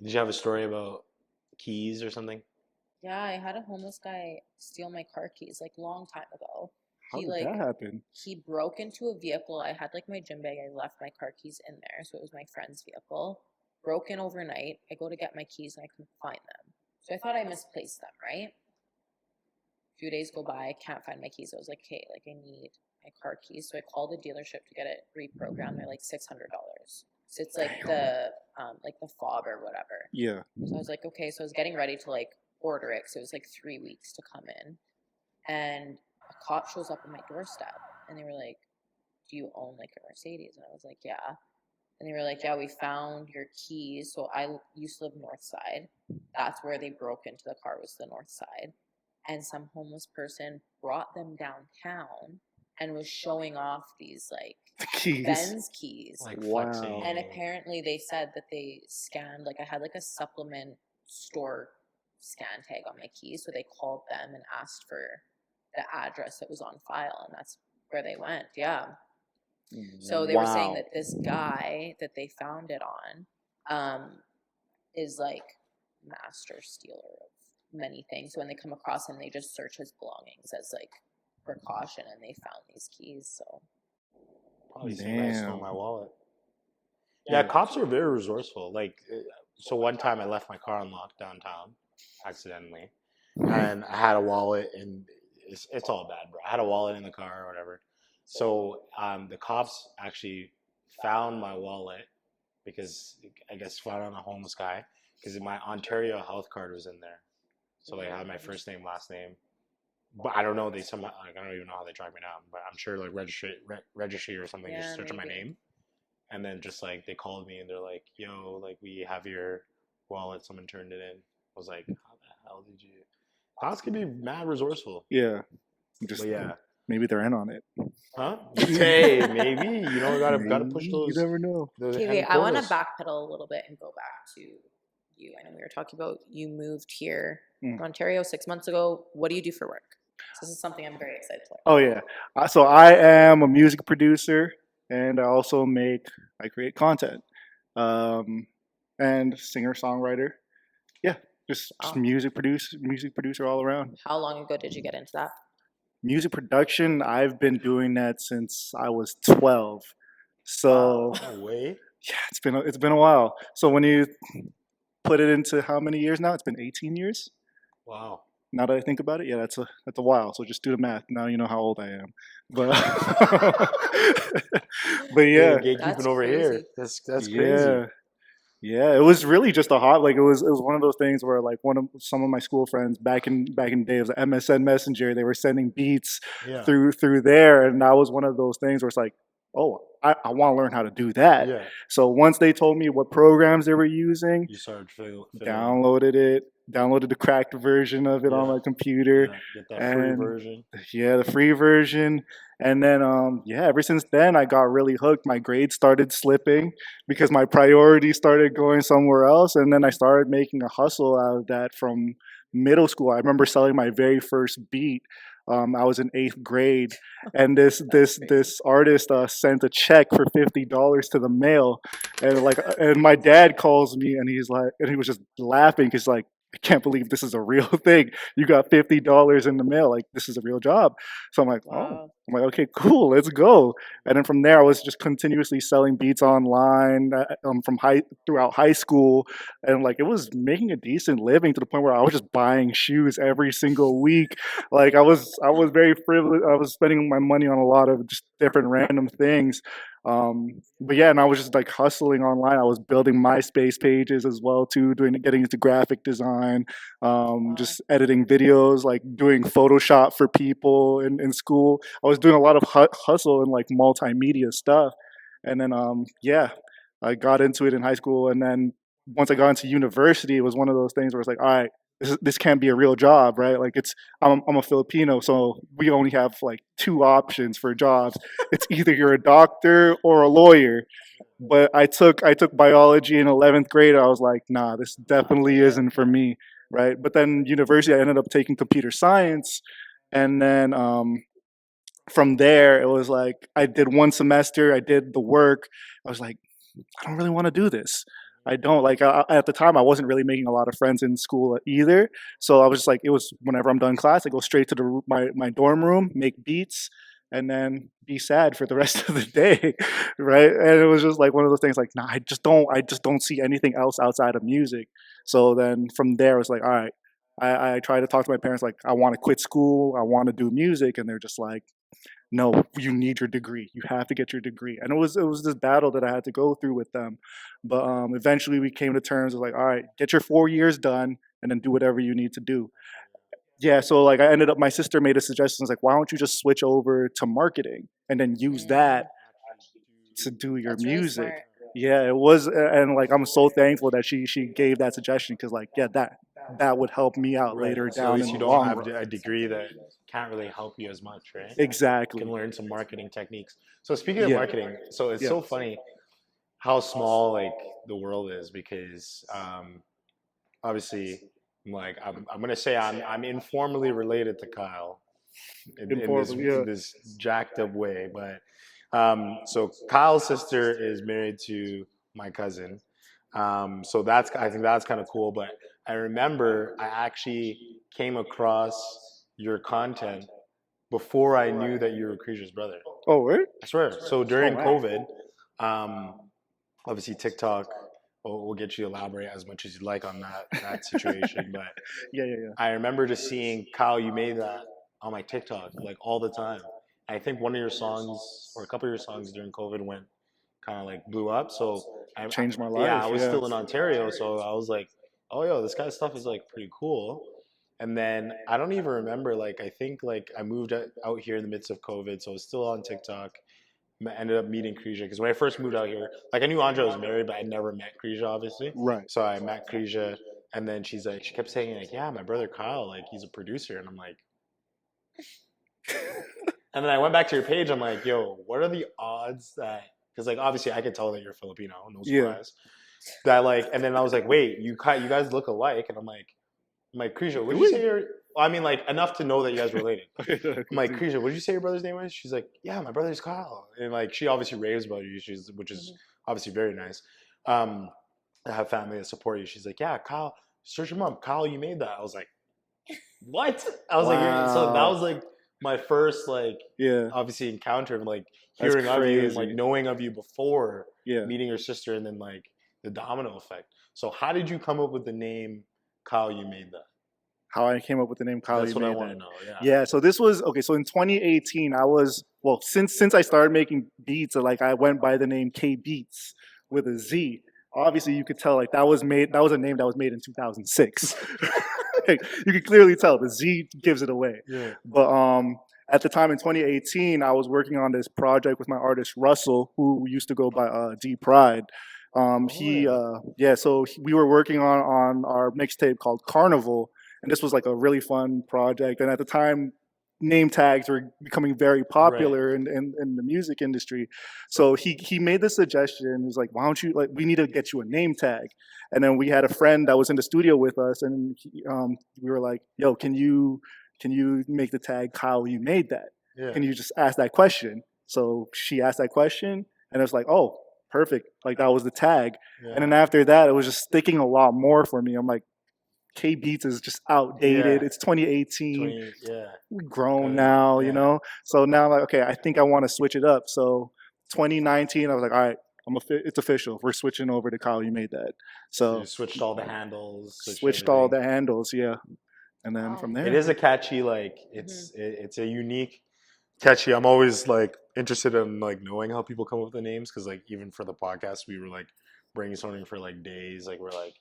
Speaker 1: Did you have a story about keys or something?
Speaker 3: Yeah, I had a homeless guy steal my car keys like long time ago.
Speaker 2: How
Speaker 3: He
Speaker 2: did
Speaker 3: like
Speaker 2: that happen?
Speaker 3: he broke into a vehicle. I had like my gym bag. I left my car keys in there, so it was my friend's vehicle. Broke in overnight. I go to get my keys and I couldn't find them. So I thought I misplaced them, right? A few days go by, I can't find my keys. I was like, hey, like I need my car keys. So I called the dealership to get it reprogrammed. They're like $600. So it's like the fob or whatever.
Speaker 2: Yeah.
Speaker 3: So I was like, okay. So I was getting ready to like order it. So it was like 3 weeks to come in. And a cop shows up on my doorstep and they were like, do you own like a Mercedes? And I was like, yeah. And they were like, yeah, we found your keys. So I used to live north side. That's where they broke into the car, was the north side. And some homeless person brought them downtown and was showing off these like
Speaker 2: The keys.
Speaker 3: Benz keys.
Speaker 1: Like
Speaker 2: Wow.
Speaker 1: flexing.
Speaker 3: And apparently they said that they scanned, like I had like a supplement store scan tag on my keys. So they called them and asked for the address that was on file. And that's where they went. Yeah. So they were saying that this guy that they found it on is like master stealer of many things. So when they come across him, they just search his belongings as like precaution, and they found these keys. So
Speaker 1: Probably some guy stole
Speaker 2: Damn.
Speaker 1: my wallet. Yeah, cops are very resourceful. Like, so one time I left my car unlocked downtown accidentally, and I had a wallet, and it's all bad, bro. I had a wallet in the car or whatever. So the cops actually found my wallet because I guess found on a homeless guy because my Ontario health card was in there. So they had my first name, last name. But I don't know. They somehow like, I don't even know how they tracked me down. But I'm sure like registry or something,
Speaker 3: Yeah,
Speaker 1: just searching my
Speaker 3: maybe.
Speaker 1: name, and then just like they called me and they're like, "Yo, like we have your wallet. Someone turned it in." I was like, "How the hell did you?" Cops can be mad resourceful.
Speaker 2: Yeah. Just
Speaker 1: But yeah,
Speaker 2: maybe they're in on it.
Speaker 1: huh? Hey, maybe you know gotta push
Speaker 2: Maybe.
Speaker 1: those.
Speaker 2: You never know.
Speaker 1: those
Speaker 3: okay,
Speaker 1: heavy
Speaker 3: wait, I want to
Speaker 1: quotas.
Speaker 3: backpedal a little bit and go back to you. I know we were talking about you moved here from Ontario 6 months ago. What do you do for work? So this is something I'm very excited to learn.
Speaker 2: Oh yeah. So I am a music producer, and I create content, and singer songwriter. Yeah, just
Speaker 3: Wow.
Speaker 2: music producer all around.
Speaker 3: How long ago did you get into that?
Speaker 2: Music production. I've been doing that since I was 12. So
Speaker 1: No way.
Speaker 2: yeah, it's been a while. So when you put it into how many years now? It's been 18 years.
Speaker 1: Wow.
Speaker 2: Now that I think about it, yeah, that's a while. So just do the math. Now you know how old I am. But but yeah,
Speaker 1: Gatekeeping
Speaker 3: That's
Speaker 1: over here.
Speaker 3: crazy.
Speaker 1: That's crazy.
Speaker 2: yeah, yeah. It was really just a hot. Like it was one of those things where like some of my school friends back in the day, it was MSN Messenger. They were sending beats
Speaker 1: Yeah.
Speaker 2: through there, and that was one of those things where it's like, oh, I want to learn how to do that.
Speaker 1: Yeah.
Speaker 2: So once they told me what programs they were using,
Speaker 1: You started fiddling.
Speaker 2: downloaded the cracked version of it on
Speaker 1: Yeah.
Speaker 2: my computer.
Speaker 1: Yeah, get that free
Speaker 2: and-
Speaker 1: version.
Speaker 2: Yeah, the free version. And then ever since then I got really hooked. My grades started slipping because my priorities started going somewhere else, and then I started making a hustle out of that from middle school. I remember selling my very first beat. I was in 8th grade, and this artist sent a check for $50 to the mail, and my dad calls me, and he was just laughing because like, I can't believe this is a real thing. You got $50 in the mail. Like, this is a real job. So I'm like, oh,
Speaker 3: Wow.
Speaker 2: I'm like, okay, cool, let's go. And then from there, I was just continuously selling beats online throughout high school, and like it was making a decent living to the point where I was just buying shoes every single week. Like I was very frivolous. I was spending my money on a lot of just different random things. But yeah, and I was just like hustling online. I was building MySpace pages as well too, getting into graphic design,
Speaker 3: Wow.
Speaker 2: just editing videos, like doing Photoshop for people in school. I was doing a lot of hustle and like multimedia stuff. And then yeah, I got into it in high school, and then once I got into university, it was one of those things where it's like, all right, this can't be a real job, right? Like I'm a Filipino, so we only have like two options for jobs. It's either you're a doctor or a lawyer. But I took biology in 11th grade. I was like, nah, this definitely isn't for me, right? But then university, I ended up taking computer science, and then from there, it was like I did one semester, I did the work. I was like, I don't really want to do this. I don't like at the time I wasn't really making a lot of friends in school either. So I was just like, it was whenever I'm done class, I go straight to my dorm room, make beats, and then be sad for the rest of the day, right? And it was just like one of those things like, nah, I just don't see anything else outside of music. So then from there, it was like, all right. I try to talk to my parents like I want to quit school, I want to do music, and they're just like, no, you need your degree. You have to get your degree. And it was this battle that I had to go through with them. But eventually we came to terms of like, all right, get your 4 years done and then do whatever you need to do. Yeah, so like I ended up, my sister made a suggestion, like, why don't you just switch over to marketing and then use that
Speaker 3: Mm,
Speaker 2: to do your
Speaker 3: that's really
Speaker 2: music?
Speaker 3: smart.
Speaker 2: Yeah, it was, and like I'm so thankful that she gave that suggestion, because like yeah, that would help me out
Speaker 1: Right.
Speaker 2: later
Speaker 1: So at
Speaker 2: down in
Speaker 1: least
Speaker 2: the
Speaker 1: you don't
Speaker 2: long
Speaker 1: have
Speaker 2: run.
Speaker 1: a degree that can't really help you as much, right? You can
Speaker 2: Exactly.
Speaker 1: learn some marketing techniques. So speaking of
Speaker 2: Yeah.
Speaker 1: marketing, so it's
Speaker 2: Yeah.
Speaker 1: so funny how small like the world is because obviously like I'm gonna say I'm informally related to Kyle in this
Speaker 2: Informally. Yeah.
Speaker 1: in this jacked up way, but so Kyle's sister is married to my cousin, so that's I think that's kind of cool. But I remember I actually came across your content before I knew that you were Krisha's brother.
Speaker 2: Oh, right.
Speaker 1: I swear. So
Speaker 2: Oh
Speaker 1: during
Speaker 2: man.
Speaker 1: COVID, um, obviously TikTok will get you to elaborate as much as you like on that situation. But
Speaker 2: Yeah. Yeah. Yeah.
Speaker 1: I remember just seeing Kyle, you made that on my TikTok like all the time. I think one of your songs or a couple of your songs during COVID went kind of like blew up. So
Speaker 2: Changed my
Speaker 1: yeah, I
Speaker 2: life.
Speaker 1: was
Speaker 2: Yeah.
Speaker 1: still in Ontario, so I was like, oh yo, this kind of stuff is like pretty cool. And then I don't even remember like I think like I moved out here in the midst of COVID, so I was still on TikTok. Ended up meeting Krisha because when I first moved out here, like I knew Andre was married, but I never met Krisha obviously.
Speaker 2: Right.
Speaker 1: So I met Krisha, and then she's like, she kept saying like, yeah, my brother Kyle, like he's a producer, and I'm like, and then I went back to your page, I'm like, yo, what are the odds that? Because like obviously I could tell that you're Filipino, no
Speaker 2: Yeah.
Speaker 1: surprise. That like, and then I was like, wait, you guys look alike, and I'm like Krisha, would
Speaker 2: Do
Speaker 1: you say
Speaker 2: we?
Speaker 1: you're? I mean, like enough to know that you guys related.
Speaker 2: Okay.
Speaker 1: I'm like, Krisha, what did you say your brother's name was? She's like, yeah, my brother's Kyle. And like, she obviously raves about you, which is
Speaker 3: Mhm.
Speaker 1: obviously very nice. Um, to have family that support you. She's like, yeah, Kyle, search him up. Kyle, you made that. I was like, what? I was like, so that
Speaker 2: Wow.
Speaker 1: was like my first like
Speaker 2: Yeah.
Speaker 1: obviously encounter of like
Speaker 2: That's
Speaker 1: hearing of you and like
Speaker 2: crazy.
Speaker 1: knowing of you before
Speaker 2: Yeah.
Speaker 1: meeting your sister and then like the domino effect. So how did you come up with the name Kyle? You made that.
Speaker 2: How I came up with the name Kyle
Speaker 1: That's
Speaker 2: You
Speaker 1: what I
Speaker 2: Made
Speaker 1: want
Speaker 2: That.
Speaker 1: to know. Yeah.
Speaker 2: Yeah. So this was okay. So in 2018, I was, well, since I started making beats, like I went by the name K Beats with a Z. Obviously, you could tell like that was a name that was made in 2006. Like, you can clearly tell the Z gives it away.
Speaker 1: Yeah.
Speaker 2: But at the time in 2018, I was working on this project with my artist Russell, who used to go by D Pride.
Speaker 1: Oh
Speaker 2: He
Speaker 1: yeah.
Speaker 2: yeah, so we were working on our mixtape called Carnival, and this was like a really fun project. And at the time, name tags were becoming very
Speaker 1: Right.
Speaker 2: popular in the music industry. So he made the suggestion. He's like, why don't you, like, we need to get you a name tag. And then we had a friend that was in the studio with us, and we were like, yo, can you make the tag Kyle You Made That?
Speaker 1: Yeah.
Speaker 2: Can you just ask that question? So she asked that question, and it was like, oh, perfect. Like that was the tag. And
Speaker 1: Yeah.
Speaker 2: then after that, it was just sticking a lot more for me. I'm like, K Beats is just outdated.
Speaker 1: Yeah.
Speaker 2: It's 2018.
Speaker 1: 20, yeah.
Speaker 2: We're grown
Speaker 1: Good,
Speaker 2: now,
Speaker 1: yeah.
Speaker 2: So now I'm like, okay, I think I want to switch it up. So 2019, I was like, all right, it's official. We're switching over to Kyle. You made that.
Speaker 1: So
Speaker 2: So
Speaker 1: you switched all the handles,
Speaker 2: switched all
Speaker 1: everything.
Speaker 2: the handles, yeah. And then
Speaker 3: Wow.
Speaker 2: from there,
Speaker 1: It is a catchy, like it's a unique, catchy. I'm always like interested in like knowing how people come up with the names because like even for the podcast, we were like brainstorming for like days. Like we're like,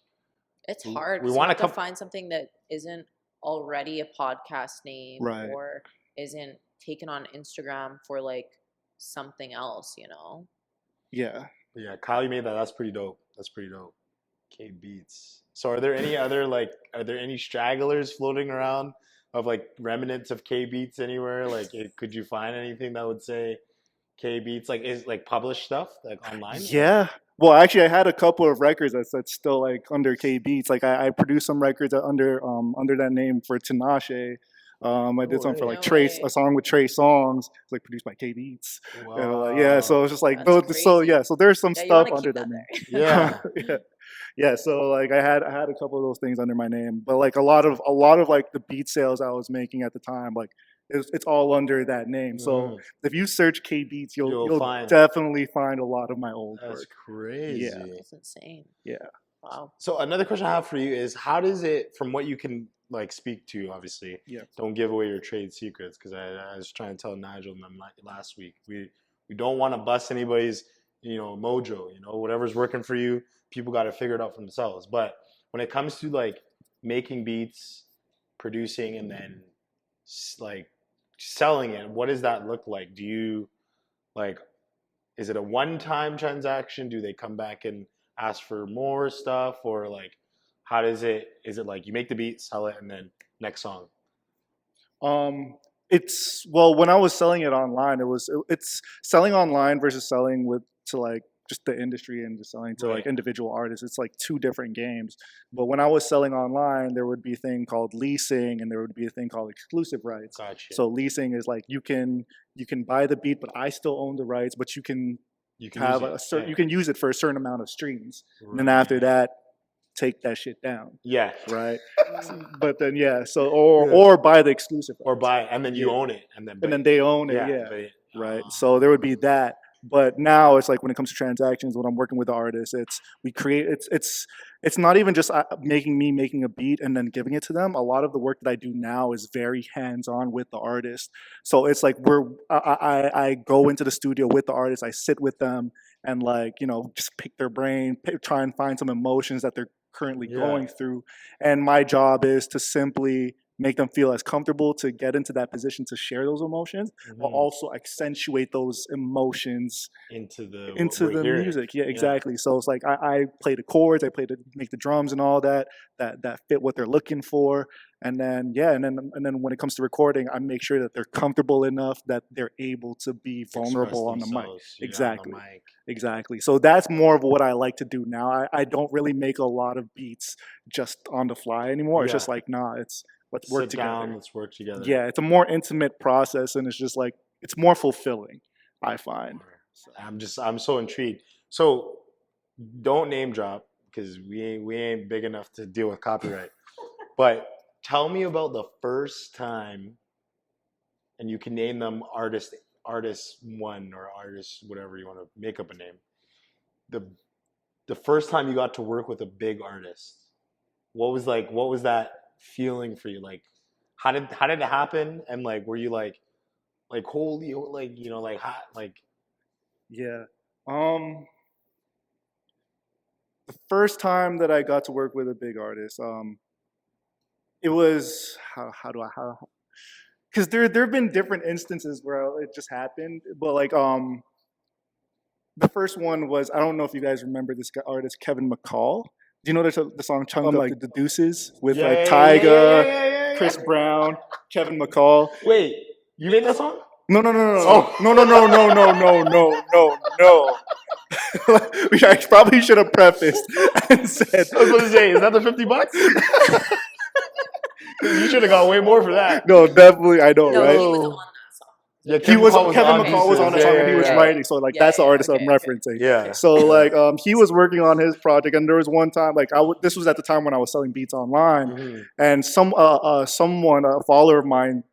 Speaker 3: It's hard.
Speaker 1: we
Speaker 3: We
Speaker 1: wanna
Speaker 3: want to
Speaker 1: come-
Speaker 3: find something that isn't already a podcast name
Speaker 2: Right.
Speaker 3: or isn't taken on Instagram for like something else, you know?
Speaker 2: yeah.
Speaker 1: yeah, Kyle, you made that. That's pretty dope. That's pretty dope. K Beats. So are there any other like are there any stragglers floating around of like remnants of K Beats anywhere? Like could you find anything that would say K Beats? Like is like published stuff like online?
Speaker 2: Yeah. Well, actually, I had a couple of records that's still like under K Beats. Like I produced some records under that name for Tinashe. I did some for like
Speaker 3: No
Speaker 2: Trey,
Speaker 3: way.
Speaker 2: a song with Trey Songs, it's like produced by K Beats.
Speaker 1: Wow.
Speaker 2: Yeah, so it's just like
Speaker 3: That's
Speaker 2: so
Speaker 3: crazy.
Speaker 2: yeah, so there's some
Speaker 3: Yeah, you
Speaker 2: stuff
Speaker 3: want to
Speaker 2: under
Speaker 3: keep
Speaker 2: that
Speaker 3: that
Speaker 2: name.
Speaker 3: there.
Speaker 1: Yeah.
Speaker 2: Yeah. So like I had a couple of those things under my name, but like a lot of like the beat sales I was making at the time, like it's all under that name. So if you search K Beats, you'll
Speaker 1: find
Speaker 2: definitely find a lot of my old
Speaker 1: that's
Speaker 2: work.
Speaker 1: crazy.
Speaker 2: Yeah.
Speaker 3: That's insane.
Speaker 2: Yeah.
Speaker 3: Wow.
Speaker 1: So another question I have for you is how does it from what you can like speak to obviously
Speaker 2: Yeah.
Speaker 1: don't give away your trade secrets because I was trying to tell Nigel and them last week we don't want to bust anybody's mojo, whatever's working for you, people got to figure it out for themselves. But when it comes to like making beats, producing, and then like selling it, what does that look like? Do you like, is it a one-time transaction? Do they come back and ask for more stuff, or like how does it, is it like you make the beat, sell it, and then next song?
Speaker 2: It's when I was selling it online, it's selling online versus selling to like just the industry and just selling to like individual artists. It's like two different games. But when I was selling online, there would be a thing called leasing and there would be a thing called exclusive rights.
Speaker 1: Gotcha.
Speaker 2: So leasing is like you can buy the beat, but I still own the rights, but you can have you can use it for a certain amount of streams. Right. And then after that, take that shit down.
Speaker 1: Yeah.
Speaker 2: Right. But then or buy the exclusive rights.
Speaker 1: Or buy and then you own it and then they own it.
Speaker 2: Yeah. Right. So there would be that. But now it's like when it comes to transactions, when I'm working with the artists, it's not even just making a beat and then giving it to them. A lot of the work that I do now is very hands-on with the artist. So it's like I go into the studio with the artist, I sit with them and like, just pick their brain, try and find some emotions that they're currently going through. And my job is to simply make them feel as comfortable to get into that position to share those emotions, but also accentuate those emotions into the music. Yeah, exactly. So it's like I play the chords, I make the drums and all that fit what they're looking for, and then when it comes to recording, I make sure that they're comfortable enough that they're able to be vulnerable on the mic. Exactly. On the mic. Exactly. So that's more of what I like to do now. I don't really make a lot of beats just on the fly anymore. It's just like, let's work together.
Speaker 1: Let's work together.
Speaker 2: Yeah, it's a more intimate process, and it's just like it's more fulfilling, I find.
Speaker 1: I'm so intrigued. So don't name drop because we ain't big enough to deal with copyright. But tell me about the first time, and you can name them artist one or artist whatever you want to make up a name. The first time you got to work with a big artist, what was that feeling for you? Like how did it happen? And like were you like holy, like like hot, like
Speaker 2: yeah. The first time that I got to work with a big artist, it was because there have been different instances where it just happened, but like the first one was, I don't know if you guys remember this artist Kevin McCall. Do you know the song "Chunk Up like the Deuces" with like Tyga, Chris Brown, Kevin McCall?
Speaker 1: Wait, you made that song?
Speaker 2: No. No. I probably should have prefaced and said.
Speaker 1: I was going to say, is that the $50? You should have got way more for that.
Speaker 2: No, definitely, I know,
Speaker 3: No,
Speaker 2: right?
Speaker 3: he was on that song.
Speaker 1: Yeah,
Speaker 2: Kevin
Speaker 1: on
Speaker 2: McCall was on the
Speaker 1: pieces.
Speaker 2: song
Speaker 1: Yeah,
Speaker 2: and he was
Speaker 1: yeah,
Speaker 2: writing. So like
Speaker 3: Yeah,
Speaker 2: that's the
Speaker 3: yeah,
Speaker 2: artist
Speaker 3: okay,
Speaker 2: I'm
Speaker 3: okay.
Speaker 2: referencing.
Speaker 1: Yeah.
Speaker 2: So like he was working on his project, and there was one time like this was at the time when I was selling beats online,
Speaker 1: Mhm.
Speaker 2: and someone a follower of mine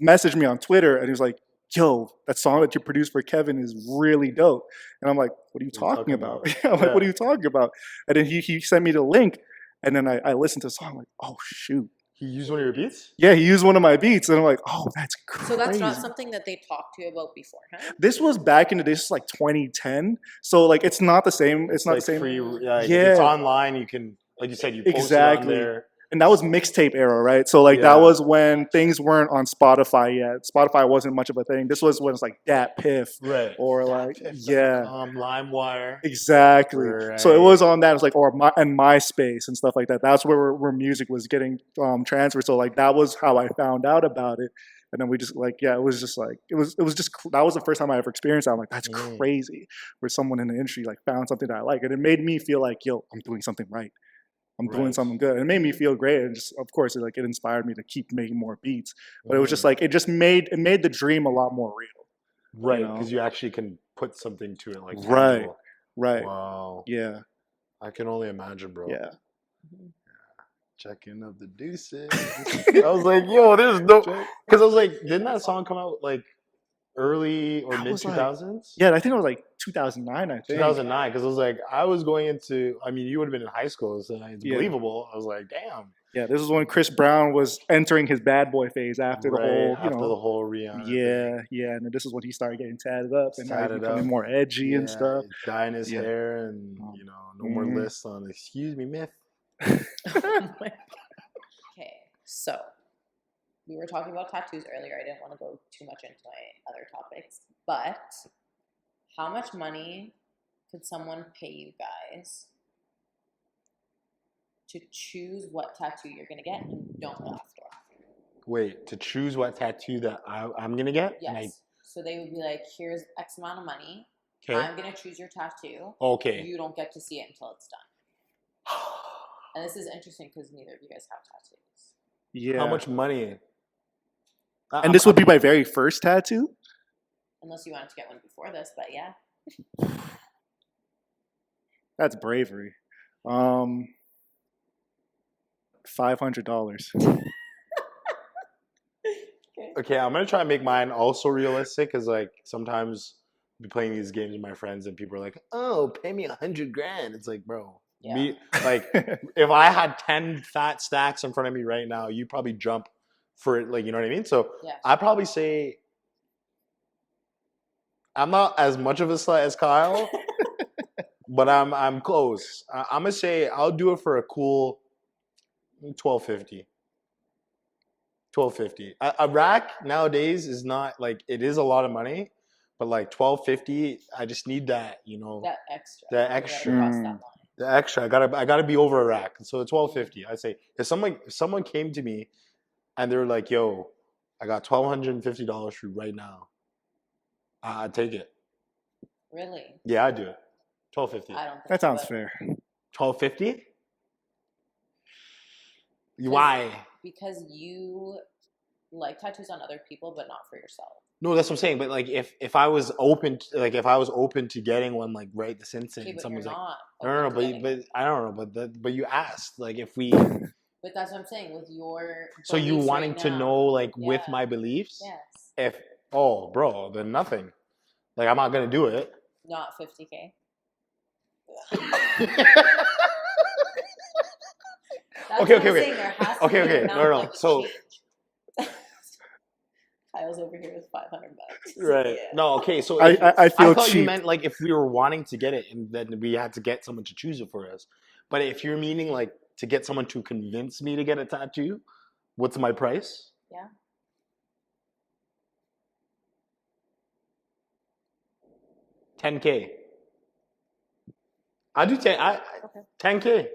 Speaker 2: messaged me on Twitter, and he was like, "Yo, that song that you produced for Kevin is really dope." And I'm like, "What are you talking about?" I'm like, "What are
Speaker 1: Yeah.
Speaker 2: you talking about?" And then he sent me the link, and then I listened to the song. I'm like, "Oh shoot."
Speaker 1: He used one of your beats?
Speaker 2: Yeah, he used one of my beats, and I'm like, "Oh, that's crazy."
Speaker 3: So that's not something that they talked to you about beforehand?
Speaker 2: This was back in the days, like 2010. So like, it's not the same. It's not
Speaker 1: like
Speaker 2: the same.
Speaker 1: free. Like,
Speaker 2: Yeah.
Speaker 1: if it's online, you can, like you said, you post
Speaker 2: Exactly.
Speaker 1: it on there.
Speaker 2: And that was mixtape era, right? So like that
Speaker 1: Yeah.
Speaker 2: was when things weren't on Spotify yet. Spotify wasn't much of a thing. This was when it's like Dat Piff
Speaker 1: Right.
Speaker 2: or like yeah.
Speaker 1: LimeWire.
Speaker 2: Exactly.
Speaker 1: Right.
Speaker 2: So it was on that. It's like and MySpace and stuff like that. That's where music was getting transferred. So like that was how I found out about it. And then we just like it was just like it was just that was the first time I ever experienced that. I'm like, that's crazy. Where someone in the industry like found something that I like, and it made me feel like, yo, I'm doing something right. I'm doing something good. It made me feel great, and just of course it inspired me to keep making more beats. But it was just like it made the dream a lot more real.
Speaker 1: Right,
Speaker 2: know?
Speaker 1: because you actually can put something to it, like
Speaker 2: Right.
Speaker 1: tangible.
Speaker 2: Right.
Speaker 1: Wow.
Speaker 2: Yeah.
Speaker 1: I can only imagine, bro.
Speaker 2: Yeah.
Speaker 1: Checking of the deuces. I was like, yo, there's no, because I was like, didn't that song come out like early or
Speaker 2: That
Speaker 1: mid
Speaker 2: was like-
Speaker 1: 2000s?
Speaker 2: Yeah, I think it was like 2009. I think
Speaker 1: 2009, because I was like, I was going into, I mean, you would have been in high school, so it's
Speaker 2: Yeah.
Speaker 1: believable. I was like, damn.
Speaker 2: Yeah, this was when Chris Brown was entering his bad boy phase after the whole,
Speaker 1: after the whole Rihanna thing.
Speaker 2: yeah, and then this is when he started getting tatted up and now he's
Speaker 1: Tatted
Speaker 2: becoming
Speaker 1: up.
Speaker 2: more edgy and stuff.
Speaker 1: Dyeing his
Speaker 2: Yeah.
Speaker 1: hair and, no more
Speaker 2: Mhm.
Speaker 1: lists on, excuse me, myth.
Speaker 3: Okay, so we were talking about tattoos earlier. I didn't want to go too much into my other topics, but how much money could someone pay you guys to choose what tattoo you're going to get and don't go after?
Speaker 1: Wait, to choose what tattoo that I'm going to get?
Speaker 3: Yes. So they would be like, here's X amount of money.
Speaker 1: Okay.
Speaker 3: I'm going to choose your tattoo.
Speaker 1: Okay.
Speaker 3: You don't get to see it until it's done. And this is interesting because neither of you guys have tattoos.
Speaker 2: Yeah.
Speaker 1: How much money?
Speaker 2: And this would be my very first tattoo?
Speaker 3: Unless you wanted to get one before this, but yeah.
Speaker 2: That's bravery. $500.
Speaker 1: Okay, I'm gonna try and make mine also realistic because like sometimes I'll be playing these games with my friends and people are like, "Oh, pay me $100,000." It's like, bro,
Speaker 3: Yeah.
Speaker 1: me like if I had 10 fat stacks in front of me right now, you probably jump for it, like you know what I mean. So
Speaker 3: Yeah.
Speaker 1: I probably say I'm not as much of a slut as Kyle, but I'm close. I'm gonna say I'll do it for a cool $1,250. $1,250. A rack nowadays is not like it is a lot of money, but like $1,250, I just need that,
Speaker 3: That extra.
Speaker 1: That
Speaker 3: You gotta
Speaker 1: extra.
Speaker 3: cross that line.
Speaker 1: the extra. I gotta be over a rack. So it's $1,250. I say if someone came to me and they were like, "Yo, I got $1,250 for you right now," I'd take it.
Speaker 3: Really?
Speaker 1: Yeah, I'd do it. $1,250.
Speaker 3: I don't think
Speaker 2: That sounds
Speaker 3: so.
Speaker 2: fair.
Speaker 1: $1,250. Why?
Speaker 3: Because you like tattoos on other people, but not for yourself.
Speaker 1: No, that's what I'm saying. But like, if I was open, if I was open to getting one, like right this instant,
Speaker 3: Okay,
Speaker 1: and
Speaker 3: but
Speaker 1: someone's
Speaker 3: you're
Speaker 1: like,
Speaker 3: not.
Speaker 1: no,
Speaker 3: open to getting
Speaker 1: but
Speaker 3: it.
Speaker 1: I don't know, but you asked, like, if we,
Speaker 3: But that's what I'm saying with your.
Speaker 1: so you
Speaker 3: beliefs
Speaker 1: wanting
Speaker 3: right
Speaker 1: to
Speaker 3: now.
Speaker 1: know, like, with
Speaker 3: Yeah.
Speaker 1: my beliefs,
Speaker 3: Yes.
Speaker 1: bro, then nothing. Like, I'm not gonna do it.
Speaker 3: Not 50K. That's
Speaker 1: Okay,
Speaker 3: what I'm
Speaker 1: okay.
Speaker 3: saying. There has to
Speaker 1: Okay,
Speaker 3: be an
Speaker 1: okay.
Speaker 3: amount
Speaker 1: No.
Speaker 3: that would
Speaker 1: So-
Speaker 3: change. Kyle's over here with $500.
Speaker 1: Right.
Speaker 3: Yeah.
Speaker 1: No. Okay. So
Speaker 2: I
Speaker 1: I
Speaker 2: feel
Speaker 1: thought you
Speaker 2: cheap.
Speaker 1: meant like if we were wanting to get it, and then we had to get someone to choose it for us. But if you're meaning like to get someone to convince me to get a tattoo, what's my price?
Speaker 3: Yeah.
Speaker 1: $10K. I do 10.
Speaker 3: Okay.
Speaker 1: $10K.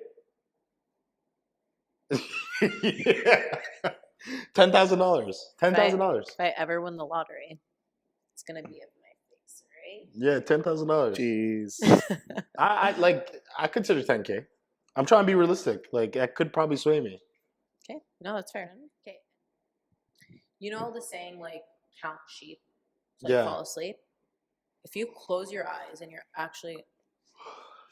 Speaker 1: Yeah. $10,000. $10,000.
Speaker 3: If I ever win the lottery, it's gonna be of my face, right?
Speaker 1: Yeah, $10,000.
Speaker 2: Jeez.
Speaker 1: I consider 10K. I'm trying to be realistic. Like that could probably sway me.
Speaker 3: Okay. No, that's fair. Okay. You know the saying like count sheep to like
Speaker 1: Yeah.
Speaker 3: fall asleep. If you close your eyes and you're actually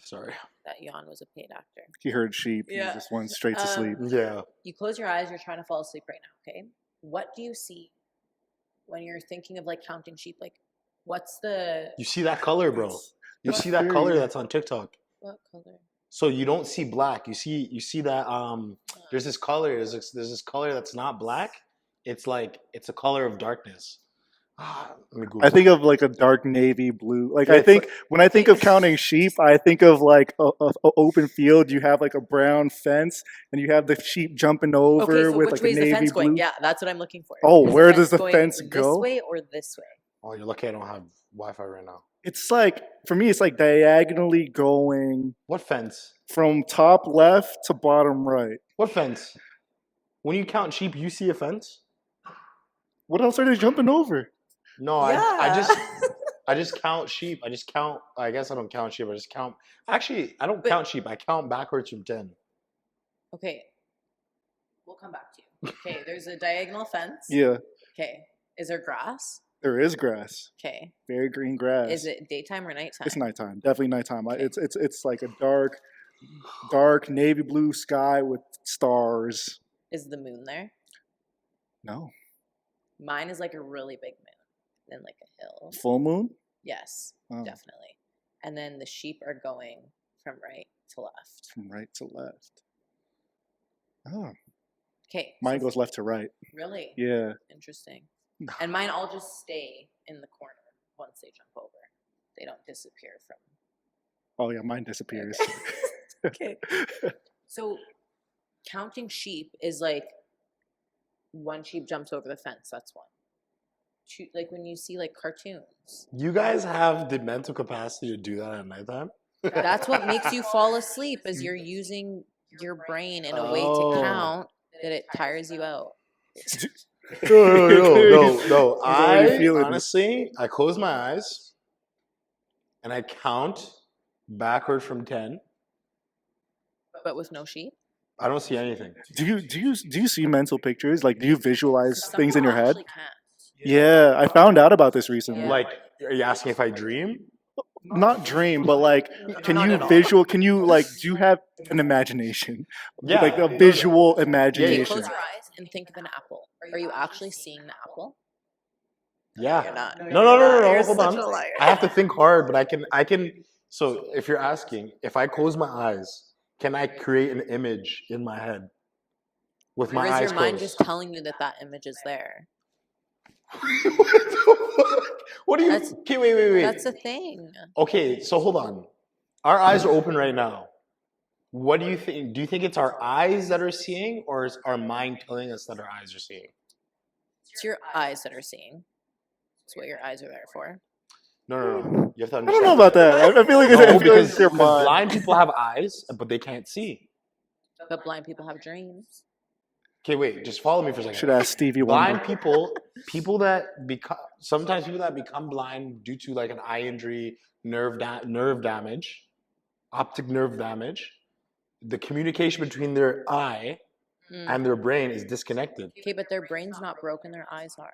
Speaker 1: Sorry.
Speaker 3: that yawn was a paid actor.
Speaker 2: He heard sheep.
Speaker 3: Yeah.
Speaker 2: He just went straight to sleep.
Speaker 1: Yeah.
Speaker 3: You close your eyes, you're trying to fall asleep right now, okay? What do you see when you're thinking of like counting sheep? Like, what's the
Speaker 1: You see that color, bro? You
Speaker 2: That's
Speaker 1: see that
Speaker 2: very-
Speaker 1: color that's on TikTok.
Speaker 3: what color?
Speaker 1: So you don't see black. You see that there's this color. There's this color that's not black. It's like it's a color of darkness. Let me Google
Speaker 2: I think
Speaker 1: it.
Speaker 2: of like a dark navy blue. Like
Speaker 1: Yeah,
Speaker 2: I
Speaker 1: it's
Speaker 2: think when I think of counting sheep, I think of like a open field. You have like a brown fence, and you have the sheep jumping over
Speaker 3: Okay, so
Speaker 2: with
Speaker 3: which
Speaker 2: like
Speaker 3: way
Speaker 2: a
Speaker 3: is the
Speaker 2: navy
Speaker 3: fence
Speaker 2: blue.
Speaker 3: going? Yeah, that's what I'm looking for.
Speaker 2: Oh,
Speaker 3: Is
Speaker 2: where does the
Speaker 3: going
Speaker 2: fence
Speaker 3: this
Speaker 2: go?
Speaker 3: way or this way?
Speaker 1: Oh, you're lucky I don't have Wi-Fi right now.
Speaker 2: It's like for me, it's like diagonally going
Speaker 1: What fence?
Speaker 2: from top left to bottom right.
Speaker 1: What fence? When you count sheep, you see a fence?
Speaker 2: What else are they jumping over?
Speaker 1: No, I just count sheep. I just count. I guess I don't count sheep. I just count. Actually, I don't
Speaker 3: But-
Speaker 1: count sheep. I count backwards from 10.
Speaker 3: Okay, we'll come back to you. Okay, there's a diagonal fence.
Speaker 2: Yeah,
Speaker 3: Okay, is there grass?
Speaker 2: there is grass,
Speaker 3: Okay,
Speaker 2: very green grass.
Speaker 3: is it daytime or nighttime?
Speaker 2: It's nighttime, definitely nighttime.
Speaker 3: Okay.
Speaker 2: It's like a dark navy blue sky with stars.
Speaker 3: Is the moon there?
Speaker 2: No,
Speaker 3: Mine is like a really big moon, and like a hill.
Speaker 2: full moon.
Speaker 3: Yes,
Speaker 2: Oh,
Speaker 3: definitely. And then the sheep are going from right to left.
Speaker 2: from right to left. Oh,
Speaker 3: Okay,
Speaker 2: mine
Speaker 3: so
Speaker 2: goes left to right.
Speaker 3: really
Speaker 2: Yeah.
Speaker 3: interesting. And mine all just stay in the corner once they jump over. They don't disappear from.
Speaker 2: Oh yeah, mine disappears.
Speaker 3: Okay. So counting sheep is like one sheep jumps over the fence. That's one. Two, like when you see like cartoons.
Speaker 1: You guys have the mental capacity to do that at nighttime?
Speaker 3: That's what makes you fall asleep. Is you're using your brain in a way to
Speaker 1: Oh.
Speaker 3: count that it tires you out.
Speaker 1: No.
Speaker 2: He's already
Speaker 1: I
Speaker 2: feeling it.
Speaker 1: honestly, I close my eyes and I count backward from 10.
Speaker 3: But with no sheep.
Speaker 1: I don't see anything.
Speaker 2: Do you see mental pictures? Like, do you visualize
Speaker 3: Some
Speaker 2: things in your
Speaker 3: people
Speaker 2: head?
Speaker 3: actually can't.
Speaker 2: Yeah, I found out about this recently.
Speaker 3: Yeah.
Speaker 1: Like, are you asking if I dream?
Speaker 2: Not dream, but like, can
Speaker 3: Not
Speaker 2: you
Speaker 3: at all.
Speaker 2: Can you like? Do you have an imagination?
Speaker 1: Yeah.
Speaker 2: Like a visual
Speaker 3: Okay,
Speaker 2: imagination.
Speaker 3: close your eyes and think of an apple. Are you actually seeing the apple?
Speaker 1: Yeah.
Speaker 3: You're not.
Speaker 1: No.
Speaker 3: You're
Speaker 1: Hold
Speaker 3: such
Speaker 1: on.
Speaker 3: a liar.
Speaker 1: I have to think hard, but I can. So if you're asking, if I close my eyes, can I create an image in my head with my
Speaker 3: Or is
Speaker 1: eyes
Speaker 3: your mind
Speaker 1: closed?
Speaker 3: just telling you that image is there?
Speaker 1: What the fuck? What do you?
Speaker 3: That's-
Speaker 1: Okay, wait.
Speaker 3: That's a thing.
Speaker 1: Okay, so hold on. Our eyes are open right now. What do you think? Do you think it's our eyes that are seeing, or is our mind telling us that our eyes are seeing?
Speaker 3: It's your eyes that are seeing. It's what your eyes are there for.
Speaker 1: No. You have to
Speaker 2: I
Speaker 1: understand.
Speaker 2: don't know about that. I feel like
Speaker 1: No,
Speaker 2: I feel like
Speaker 1: because
Speaker 2: it's your mind.
Speaker 1: blind people have eyes, but they can't see.
Speaker 3: But blind people have dreams.
Speaker 1: Okay, wait. Just follow me for a second.
Speaker 2: Should ask Stevie
Speaker 1: Blind
Speaker 2: Wonder.
Speaker 1: people that sometimes people that become blind due to like an eye injury, nerve damage, optic nerve damage, the communication between their eye
Speaker 3: Mm.
Speaker 1: and their brain is disconnected.
Speaker 3: Okay, but their brain's not broken, their eyes are.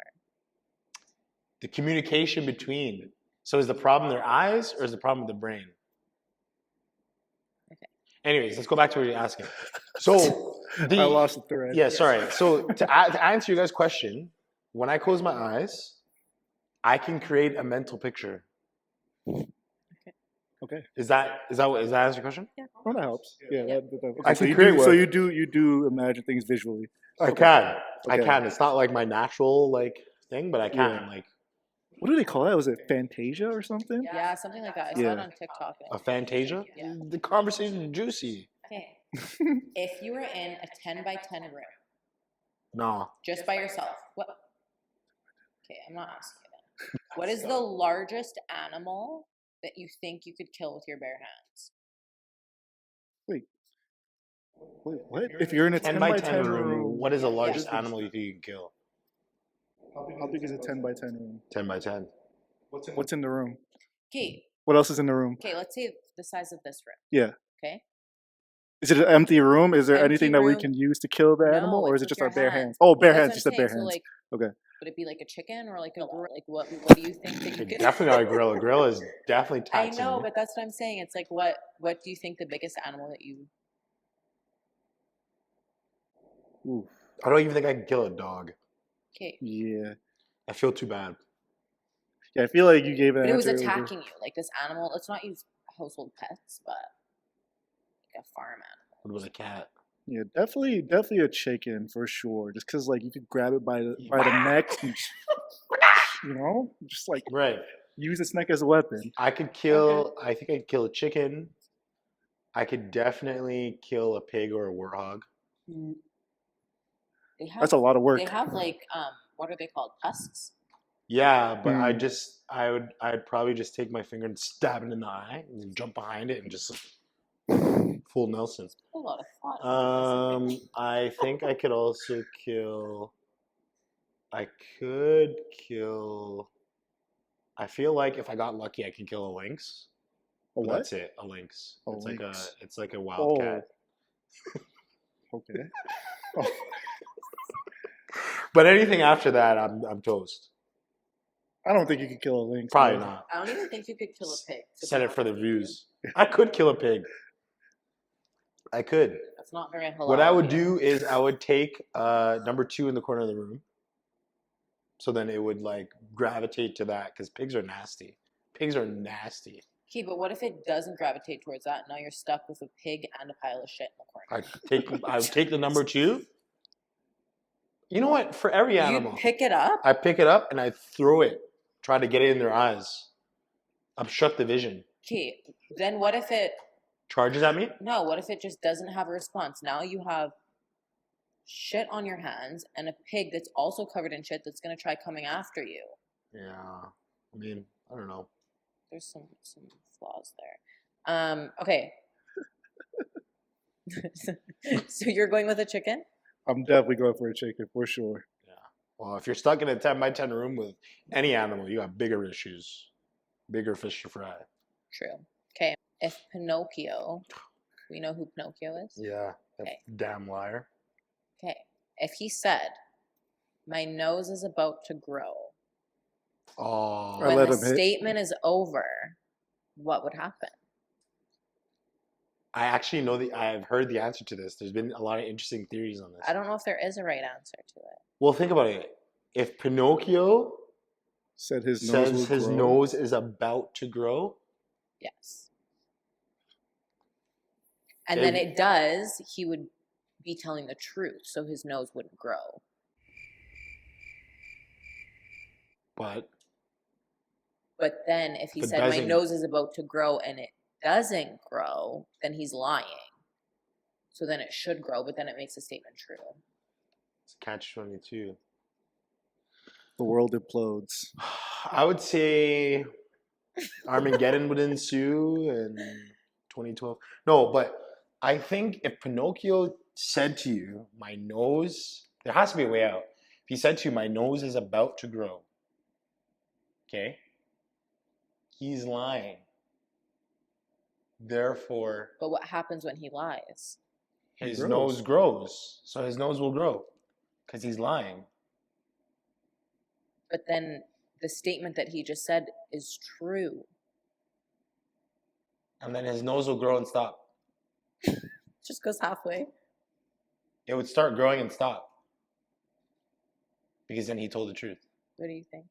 Speaker 1: The communication between. So is the problem their eyes or is the problem the brain?
Speaker 3: Okay.
Speaker 1: Anyways, let's go back to what you're asking. So
Speaker 2: I lost the thread.
Speaker 1: Yeah, sorry. So to answer your guys' question, when I close my eyes, I can create a mental picture.
Speaker 2: Okay.
Speaker 1: Is that answer your question?
Speaker 2: Well, that helps. Yeah.
Speaker 3: Yeah.
Speaker 1: I
Speaker 2: So
Speaker 1: can
Speaker 2: you
Speaker 1: create
Speaker 2: do. So
Speaker 1: one.
Speaker 2: you do imagine things visually.
Speaker 1: I can. I
Speaker 2: Okay.
Speaker 1: can. It's not like my natural like thing, but I can.
Speaker 2: Yeah.
Speaker 1: Like
Speaker 2: What do they call that? Was it Fantasia or something?
Speaker 3: Yeah, something like that. I saw
Speaker 2: Yeah.
Speaker 3: it on TikTok.
Speaker 1: a fantasia.
Speaker 3: Yeah.
Speaker 1: The conversation is juicy.
Speaker 3: Okay. If you were in a 10 by 10 room,
Speaker 1: No.
Speaker 3: just by yourself, what? Okay, I'm not asking you that. What is the largest animal that you think you could kill with your bare hands?
Speaker 2: Wait, what? If you're in a
Speaker 1: 10 by 10 room. What is the largest animal you think you can kill?
Speaker 2: How big is a 10 by 10 room?
Speaker 1: 10 by 10.
Speaker 2: What's in the room?
Speaker 3: Okay,
Speaker 2: What else is in the room?
Speaker 3: let's say the size of this room.
Speaker 2: Yeah.
Speaker 3: Okay.
Speaker 2: Is it an empty room? Is there
Speaker 3: Empty
Speaker 2: anything that we
Speaker 3: room.
Speaker 2: can use to kill the
Speaker 3: No,
Speaker 2: animal, or
Speaker 3: it's
Speaker 2: is it
Speaker 3: with
Speaker 2: just our
Speaker 3: your
Speaker 2: bare
Speaker 3: hands.
Speaker 2: hands? Oh, bare
Speaker 3: That's
Speaker 2: hands.
Speaker 3: what
Speaker 2: Just
Speaker 3: I'm
Speaker 2: a bare
Speaker 3: saying.
Speaker 2: hands.
Speaker 3: So, like,
Speaker 2: Okay.
Speaker 3: Would it be like a chicken or like a grill? Like what do you think that you could?
Speaker 1: Definitely not a grill. A grill is definitely
Speaker 3: I
Speaker 1: taxing.
Speaker 3: know, but that's what I'm saying. It's like what do you think the biggest animal that you?
Speaker 2: Oof.
Speaker 1: I don't even think I can kill a dog.
Speaker 3: Okay.
Speaker 2: Yeah.
Speaker 1: I feel too bad.
Speaker 2: Yeah, I feel like you gave an
Speaker 3: But it was
Speaker 2: answer.
Speaker 3: attacking you. Like this animal, let's not use household pets, but like a farm animal.
Speaker 1: What about a cat?
Speaker 2: Yeah, definitely a chicken for sure. Just because like you could grab it by the neck, and, just like
Speaker 1: Right.
Speaker 2: use its neck as a weapon.
Speaker 1: I could kill. I think I'd kill a chicken. I could definitely kill a pig or a warthog.
Speaker 2: That's a lot of work.
Speaker 3: They have like what are they called? Tusks.
Speaker 1: Yeah, but I'd probably just take my finger and stab it in the eye and then jump behind it and just full Nelson.
Speaker 3: A lot of fun.
Speaker 1: I think I could also kill. I could kill. I feel like if I got lucky, I can kill a lynx.
Speaker 2: A what?
Speaker 1: That's it. A lynx.
Speaker 2: A
Speaker 1: It's
Speaker 2: lynx.
Speaker 1: like a wildcat.
Speaker 2: Okay.
Speaker 1: But anything after that, I'm toast.
Speaker 2: I don't think you could kill a lynx.
Speaker 1: Probably
Speaker 2: though.
Speaker 1: not.
Speaker 3: I don't even think you could kill a pig.
Speaker 1: Set it for the views. I could kill a pig. I could.
Speaker 3: That's not very halal.
Speaker 1: What I would do is I would take number 2 in the corner of the room. So then it would like gravitate to that because pigs are nasty. Pigs are nasty.
Speaker 3: Okay, but what if it doesn't gravitate towards that? Now you're stuck with a pig and a pile of shit in the corner.
Speaker 1: I would take the number 2. You know what? For every animal,
Speaker 3: You pick it up.
Speaker 1: I pick it up and I throw it. Try to get it in their eyes. Obstruct the vision.
Speaker 3: Okay, then what if it?
Speaker 1: Charges at me?
Speaker 3: No, what if it just doesn't have a response? Now you have shit on your hands and a pig that's also covered in shit that's gonna try coming after you.
Speaker 1: Yeah. I mean, I don't know.
Speaker 3: There's some flaws there. Okay. So you're going with a chicken?
Speaker 2: I'm definitely going for a chicken for sure.
Speaker 1: Yeah. Well, if you're stuck in a 10 by 10 room with any animal, you got bigger issues. Bigger fish to fry.
Speaker 3: True. Okay. If Pinocchio, we know who Pinocchio is?
Speaker 1: Yeah. That
Speaker 3: Okay.
Speaker 1: damn liar.
Speaker 3: Okay. If he said, my nose is about to grow,
Speaker 1: Oh.
Speaker 2: I
Speaker 3: when
Speaker 2: let
Speaker 3: the
Speaker 2: him hit.
Speaker 3: statement is over, what would happen?
Speaker 1: I actually know I've heard the answer to this. There's been a lot of interesting theories on this.
Speaker 3: I don't know if there is a right answer to it.
Speaker 1: Well, think about it. If Pinocchio
Speaker 2: Said his
Speaker 1: says
Speaker 2: nose
Speaker 1: his
Speaker 2: will grow.
Speaker 1: nose is about to grow,
Speaker 3: Yes. And then it does, he would be telling the truth, so his nose wouldn't grow.
Speaker 1: but
Speaker 3: But then if he
Speaker 1: If it
Speaker 3: said, my
Speaker 1: doesn't-
Speaker 3: nose is about to grow and it doesn't grow, then he's lying. So then it should grow, but then it makes the statement true.
Speaker 1: it's catch-22.
Speaker 2: The world implodes.
Speaker 1: I would say Armageddon would ensue in 2012. No, but I think if Pinocchio said to you, my nose, there has to be a way out. If he said to you, my nose is about to grow, okay? He's lying. Therefore,
Speaker 3: But what happens when he lies?
Speaker 1: his
Speaker 2: grows.
Speaker 1: nose grows. So his nose will grow because he's lying.
Speaker 3: But then the statement that he just said is true.
Speaker 1: And then his nose will grow and stop.
Speaker 3: Just goes halfway.
Speaker 1: It would start growing and stop. Because then he told the truth.
Speaker 3: What do you think?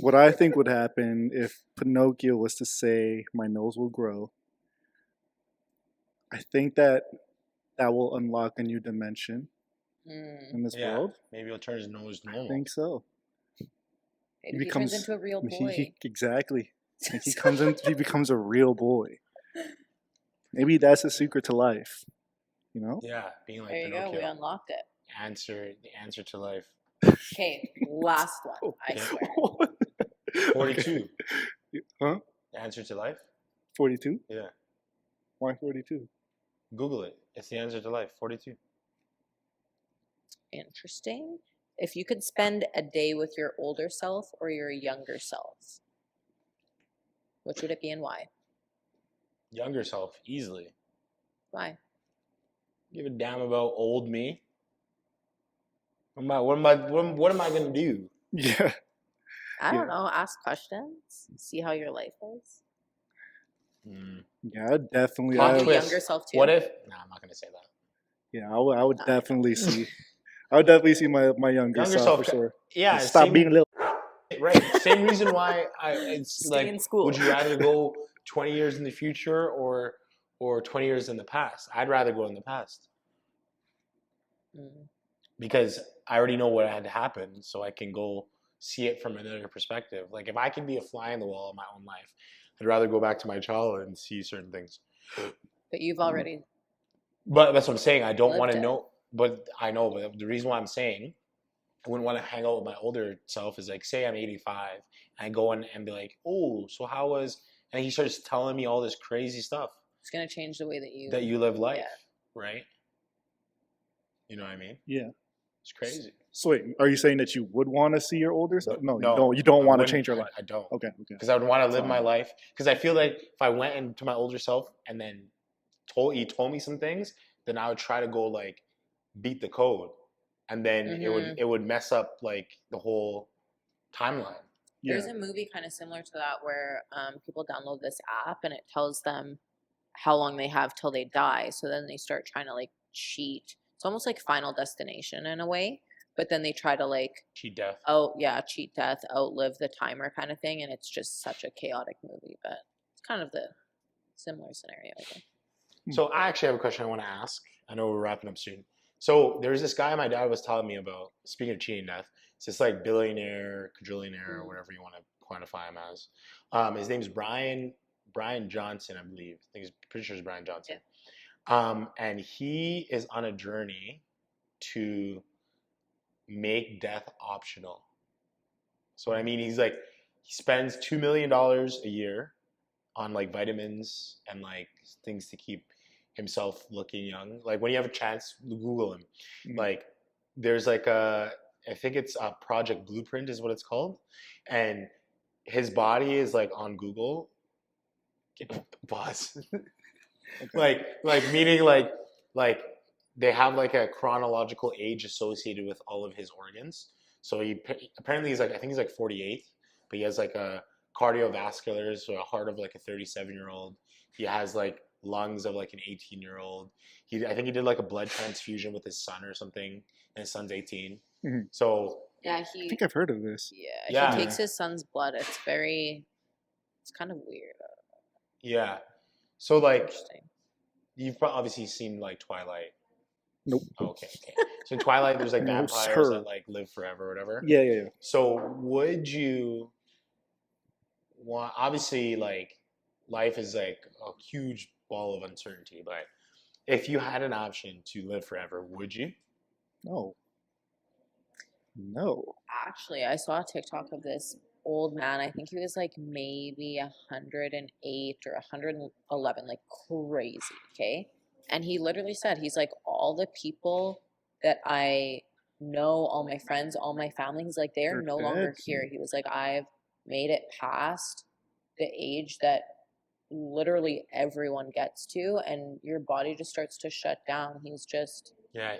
Speaker 2: What I think would happen if Pinocchio was to say, my nose will grow, I think that will unlock a new dimension in this world.
Speaker 1: Maybe he'll turn his nose
Speaker 2: I
Speaker 1: normal.
Speaker 2: think so.
Speaker 3: Maybe he turns into a real boy.
Speaker 2: Exactly. And he becomes a real boy. Maybe that's the secret to life. You know?
Speaker 1: Yeah, being like
Speaker 3: There you
Speaker 1: Pinocchio.
Speaker 3: go. We unlocked it.
Speaker 1: The answer to life.
Speaker 3: Okay, last one. I
Speaker 1: Okay.
Speaker 3: swear.
Speaker 1: 42.
Speaker 2: Huh?
Speaker 1: The answer to life?
Speaker 2: 42?
Speaker 1: Yeah.
Speaker 2: Why 42?
Speaker 1: Google it. It's the answer to life. 42.
Speaker 3: Interesting. If you could spend a day with your older self or your younger self, which would it be and why?
Speaker 1: Younger self, easily.
Speaker 3: Why?
Speaker 1: Give a damn about old me. What am I gonna do?
Speaker 2: Yeah.
Speaker 3: I don't know. Ask questions. See how your life is.
Speaker 2: Yeah, I'd definitely.
Speaker 1: Plot
Speaker 3: Your
Speaker 1: twist.
Speaker 3: younger self too.
Speaker 1: What if? Nah, I'm not gonna say that.
Speaker 2: Yeah, I would
Speaker 3: I
Speaker 2: definitely see. I would definitely see my younger
Speaker 1: Younger
Speaker 2: self for
Speaker 1: self.
Speaker 2: sure.
Speaker 1: Yeah,
Speaker 2: Stop being a little.
Speaker 1: right. Same reason why it's
Speaker 3: Stay
Speaker 1: like,
Speaker 3: in school.
Speaker 1: would you rather go 20 years in the future or 20 years in the past? I'd rather go in the past
Speaker 3: Mm.
Speaker 1: because I already know what had happened, so I can go see it from another perspective. Like if I can be a fly in the wall of my own life, I'd rather go back to my childhood and see certain things.
Speaker 3: But you've already
Speaker 1: But that's what I'm saying. I don't want
Speaker 3: lived
Speaker 1: to
Speaker 3: it.
Speaker 1: know, but I know. But the reason why I'm saying I wouldn't want to hang out with my older self is like, say I'm 85, and I go in and be like, oh, so how was? And he starts telling me all this crazy stuff
Speaker 3: It's gonna change the way that you
Speaker 1: live life,
Speaker 3: Yeah.
Speaker 1: right? You know what I mean?
Speaker 2: Yeah.
Speaker 1: It's crazy.
Speaker 2: So wait, are you saying that you would want to see your older self? No,
Speaker 1: No,
Speaker 2: you don't. You don't
Speaker 1: I
Speaker 2: want to
Speaker 1: wouldn't.
Speaker 2: change your life.
Speaker 1: I don't.
Speaker 2: Okay. Okay.
Speaker 1: Because I would want to live my
Speaker 2: Fine.
Speaker 1: life. Because I feel like if I went into my older self and then he told me some things, then I would try to go like beat the code, and then it would mess up like the whole timeline.
Speaker 2: Yeah.
Speaker 3: There's a movie kind of similar to that where people download this app and it tells them how long they have till they die. So then they start trying to like cheat. It's almost like Final Destination in a way, but then they try to like
Speaker 1: Cheat death.
Speaker 3: cheat death, outlive the timer kind of thing, and it's just such a chaotic movie. But it's kind of the similar scenario, I think.
Speaker 1: So I actually have a question I want to ask. I know we're wrapping up soon. So there's this guy my dad was telling me about. Speaking of cheating death, it's this like billionaire, quadrillionaire, or whatever you want to quantify him as. His name's Brian Johnson, I believe. Pretty sure it's Brian Johnson.
Speaker 3: Yeah.
Speaker 1: And he is on a journey to make death optional. So what I mean, he spends $2 million a year on like vitamins and like things to keep himself looking young. Like when you have a chance, Google him. Like there's like I think it's a Project Blueprint is what it's called, and his body is like on Google. Pause.
Speaker 2: Okay.
Speaker 1: like meaning like they have like a chronological age associated with all of his organs. So he apparently I think he's like 48, but he has like a cardiovascular, so a heart of like a 37-year-old. He has like lungs of like an 18-year-old. I think he did like a blood transfusion with his son or something, and his son's 18.
Speaker 2: Mm-hmm.
Speaker 1: So
Speaker 3: yeah,
Speaker 2: I think I've heard of this.
Speaker 3: Yeah, he takes his son's blood. It's kind of weird.
Speaker 1: Yeah. So like
Speaker 3: Interesting.
Speaker 1: you've obviously seen like Twilight.
Speaker 2: Nope.
Speaker 1: Okay. So in Twilight, there's like
Speaker 2: No,
Speaker 1: vampires
Speaker 2: sir.
Speaker 1: that like live forever or whatever.
Speaker 2: Yeah.
Speaker 1: So would you want? Obviously, like life is like a huge ball of uncertainty, but if you had an option to live forever, would you?
Speaker 2: No.
Speaker 3: Actually, I saw a TikTok of this old man. I think he was like maybe 108 or 111, like crazy. Okay. And he literally said, he's like, all the people that I know, all my friends, all my family, he's like, they're no longer here. He was like, I've made it past the age that literally everyone gets to, and your body just starts to shut down. He's just there.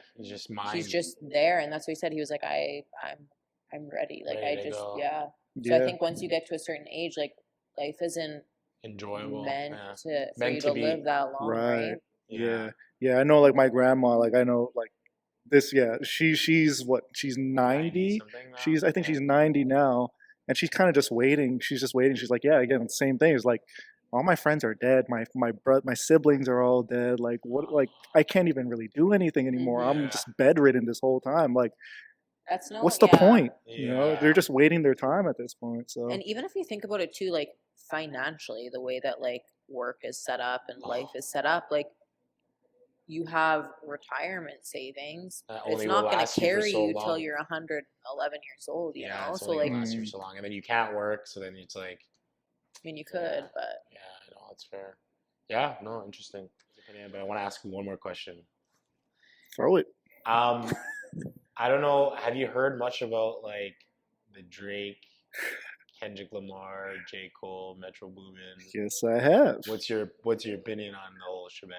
Speaker 3: And that's what he said. He was like, I'm ready. Like So I think once you get to a certain age, like life isn't
Speaker 1: enjoyable
Speaker 3: meant for you to live that long, right?
Speaker 2: Yeah. I know, like my grandma. Like I know, like this. Yeah, she's what? She's 90. I think she's 90 now, and she's kind of just waiting. She's just waiting. She's like, yeah, again, same thing. It's like all my friends are dead. My siblings are all dead. Like what? Like I can't even really do anything anymore. I'm just bedridden this whole time. Like what's the point? You know, they're just waiting their time at this point. So
Speaker 3: and even if you think about it too, like financially, the way that like work is set up and life is set up, like you have retirement savings. It's not going to carry you till you're 111 years old, you know?
Speaker 1: So like lasts you for so long, and then you can't work, so then it's like,
Speaker 3: I mean, you could, but
Speaker 1: no, that's fair. Yeah, no, interesting. But I want to ask you one more question.
Speaker 2: Throw it.
Speaker 1: I don't know. Have you heard much about like the Drake, Kendrick Lamar, J. Cole, Metro Boomin?
Speaker 2: Yes, I have.
Speaker 1: What's your opinion on the whole shebang?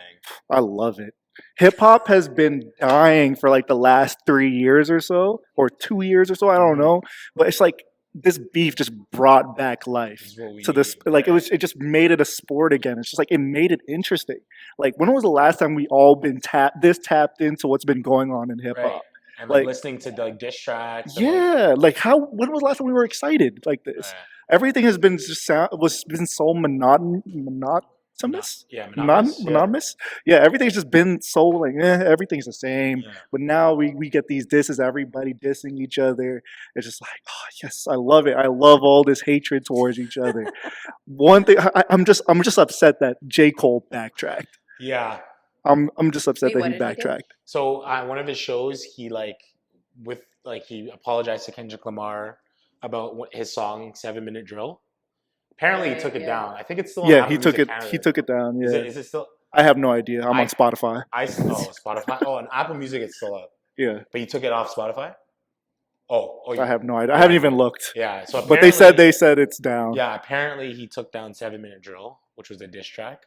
Speaker 2: I love it. Hip hop has been dying for like the last 3 years or so, or 2 years or so. I don't
Speaker 1: Mhm.
Speaker 2: know, but it's like this beef just brought back life
Speaker 1: This is what we
Speaker 2: to this.
Speaker 1: need.
Speaker 2: Like
Speaker 1: right?
Speaker 2: it just made it a sport again. It's just like it made it interesting. Like when was the last time we all been tapped into what's been going on in hip
Speaker 1: Right.
Speaker 2: hop?
Speaker 1: And like
Speaker 2: Like
Speaker 1: listening to like diss tracks and like
Speaker 2: yeah, like how? When was the last time we were excited like this?
Speaker 1: uh,
Speaker 2: Everything has been just been so monotonous.
Speaker 1: monotonous. Yeah.
Speaker 2: Monotonous. Yeah, everything's just been so like everything's the same.
Speaker 1: Yeah.
Speaker 2: But now we get these disses, everybody dissing each other. It's just like, oh yes, I love it. I love all this hatred towards each other. One thing I'm just upset that J. Cole backtracked.
Speaker 1: Yeah.
Speaker 2: I'm just upset
Speaker 3: Wait,
Speaker 2: that
Speaker 3: what
Speaker 2: he
Speaker 3: did he do?
Speaker 2: backtracked.
Speaker 1: So one of his shows, he he apologized to Kendrick Lamar about his song 7 Minute Drill. Apparently, he
Speaker 3: Right,
Speaker 1: took it
Speaker 3: yeah.
Speaker 1: down. I think it's still on
Speaker 2: Yeah,
Speaker 1: Apple
Speaker 2: he took
Speaker 1: Music
Speaker 2: it.
Speaker 1: Canada.
Speaker 2: He took it down.
Speaker 1: Is
Speaker 2: Yeah,
Speaker 1: it still?
Speaker 2: I have no idea. I'm
Speaker 1: I-
Speaker 2: on Spotify.
Speaker 1: Spotify. Oh, on Apple Music, it's still up.
Speaker 2: Yeah,
Speaker 1: But you took it off Spotify. Oh,
Speaker 2: I have no idea. I
Speaker 1: yeah.
Speaker 2: haven't even looked.
Speaker 1: Yeah. So
Speaker 2: But
Speaker 1: apparently,
Speaker 2: they said it's down.
Speaker 1: yeah. Apparently, he took down 7 Minute Drill, which was a diss track,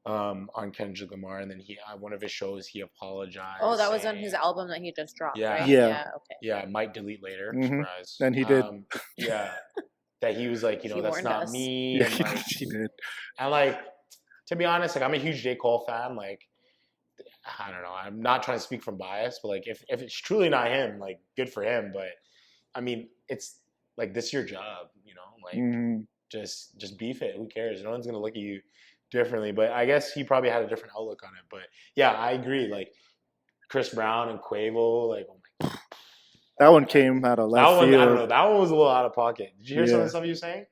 Speaker 1: on Kendrick Lamar, and then he one of his shows he apologized.
Speaker 3: Oh, that was on
Speaker 1: saying-
Speaker 3: his album that he just dropped,
Speaker 1: Yeah.
Speaker 3: right?
Speaker 2: Yeah.
Speaker 3: Okay.
Speaker 1: Yeah, might delete later.
Speaker 2: Mhm.
Speaker 1: Surprise.
Speaker 2: And he did.
Speaker 1: Yeah, that he was like,
Speaker 3: He
Speaker 1: that's
Speaker 3: warned
Speaker 1: not
Speaker 3: us.
Speaker 1: me.
Speaker 2: Yeah,
Speaker 1: And like,
Speaker 2: he did.
Speaker 1: and like, to be honest, like I'm a huge J. Cole fan. Like, I don't know. I'm not trying to speak from bias, but like, if it's truly not him, like, good for him. But I mean, it's like this is your job, Like,
Speaker 2: Mhm.
Speaker 1: just beef it. Who cares? No one's gonna look at you differently. But I guess he probably had a different outlook on it. But yeah, I agree. Like Chris Brown and Quavo, like, oh my god.
Speaker 2: That one came out of
Speaker 1: That
Speaker 2: left
Speaker 1: one, I don't know.
Speaker 2: field.
Speaker 1: That one was a little out of pocket. Did you hear some of
Speaker 2: Yeah.
Speaker 1: the stuff you were saying?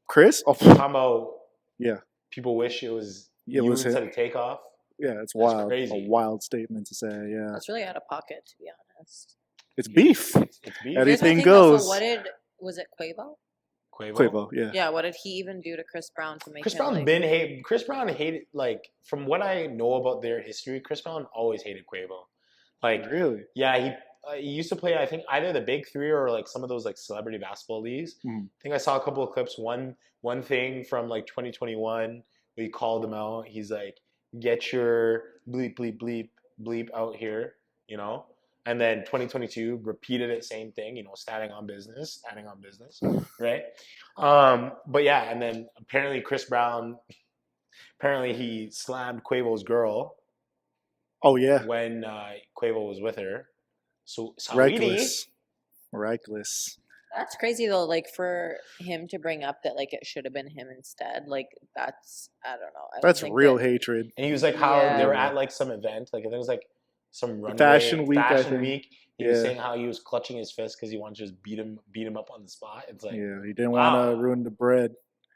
Speaker 2: Chris? Oh,
Speaker 1: Talking about
Speaker 2: yeah.
Speaker 1: people wish it was
Speaker 2: It
Speaker 1: you
Speaker 2: was
Speaker 1: instead
Speaker 2: him.
Speaker 1: of Takeoff.
Speaker 2: Yeah, it's
Speaker 1: That's
Speaker 2: wild.
Speaker 1: crazy.
Speaker 2: A wild statement to say. Yeah,
Speaker 3: That's really out of pocket, to be honest.
Speaker 2: it's beef.
Speaker 1: It's beef.
Speaker 2: Anything
Speaker 3: Here's my thing, though,
Speaker 2: goes.
Speaker 3: So was it Quavo?
Speaker 2: Quavo. Yeah.
Speaker 3: Yeah, what did he even do to Chris Brown to make
Speaker 1: Chris
Speaker 3: him
Speaker 1: Brown
Speaker 3: like,
Speaker 1: Chris Brown hated, like, from what I know about their history, Chris Brown always hated Quavo. Like,
Speaker 2: Really?
Speaker 1: yeah, he used to play, I think, either the Big Three or like some of those like celebrity basketball leagues.
Speaker 2: Mhm.
Speaker 1: I think I saw a couple of clips. One thing from like 2021 where he called him out. He's like, "Get your bleep bleep bleep bleep out here," And then 2022 repeated it, same thing, standing on business, right? But yeah, and then apparently Chris Brown, he slammed Quavo's girl
Speaker 2: Oh yeah.
Speaker 1: when Quavo was with her. So Saweetie,
Speaker 2: Reckless.
Speaker 3: That's crazy though, like for him to bring up that like it should have been him instead. Like that's I don't know. I don't
Speaker 2: That's
Speaker 3: think
Speaker 2: real
Speaker 3: that-
Speaker 2: hatred.
Speaker 1: and he was like how they were
Speaker 3: Yeah.
Speaker 1: at like some event, like I think it was like some runway,
Speaker 2: Fashion Week, I think.
Speaker 1: week. He was
Speaker 2: Yeah.
Speaker 1: saying how he was clutching his fist because he wanted to just beat him up on the spot. It's like
Speaker 2: Yeah, he didn't
Speaker 1: wow.
Speaker 2: want to ruin the bread.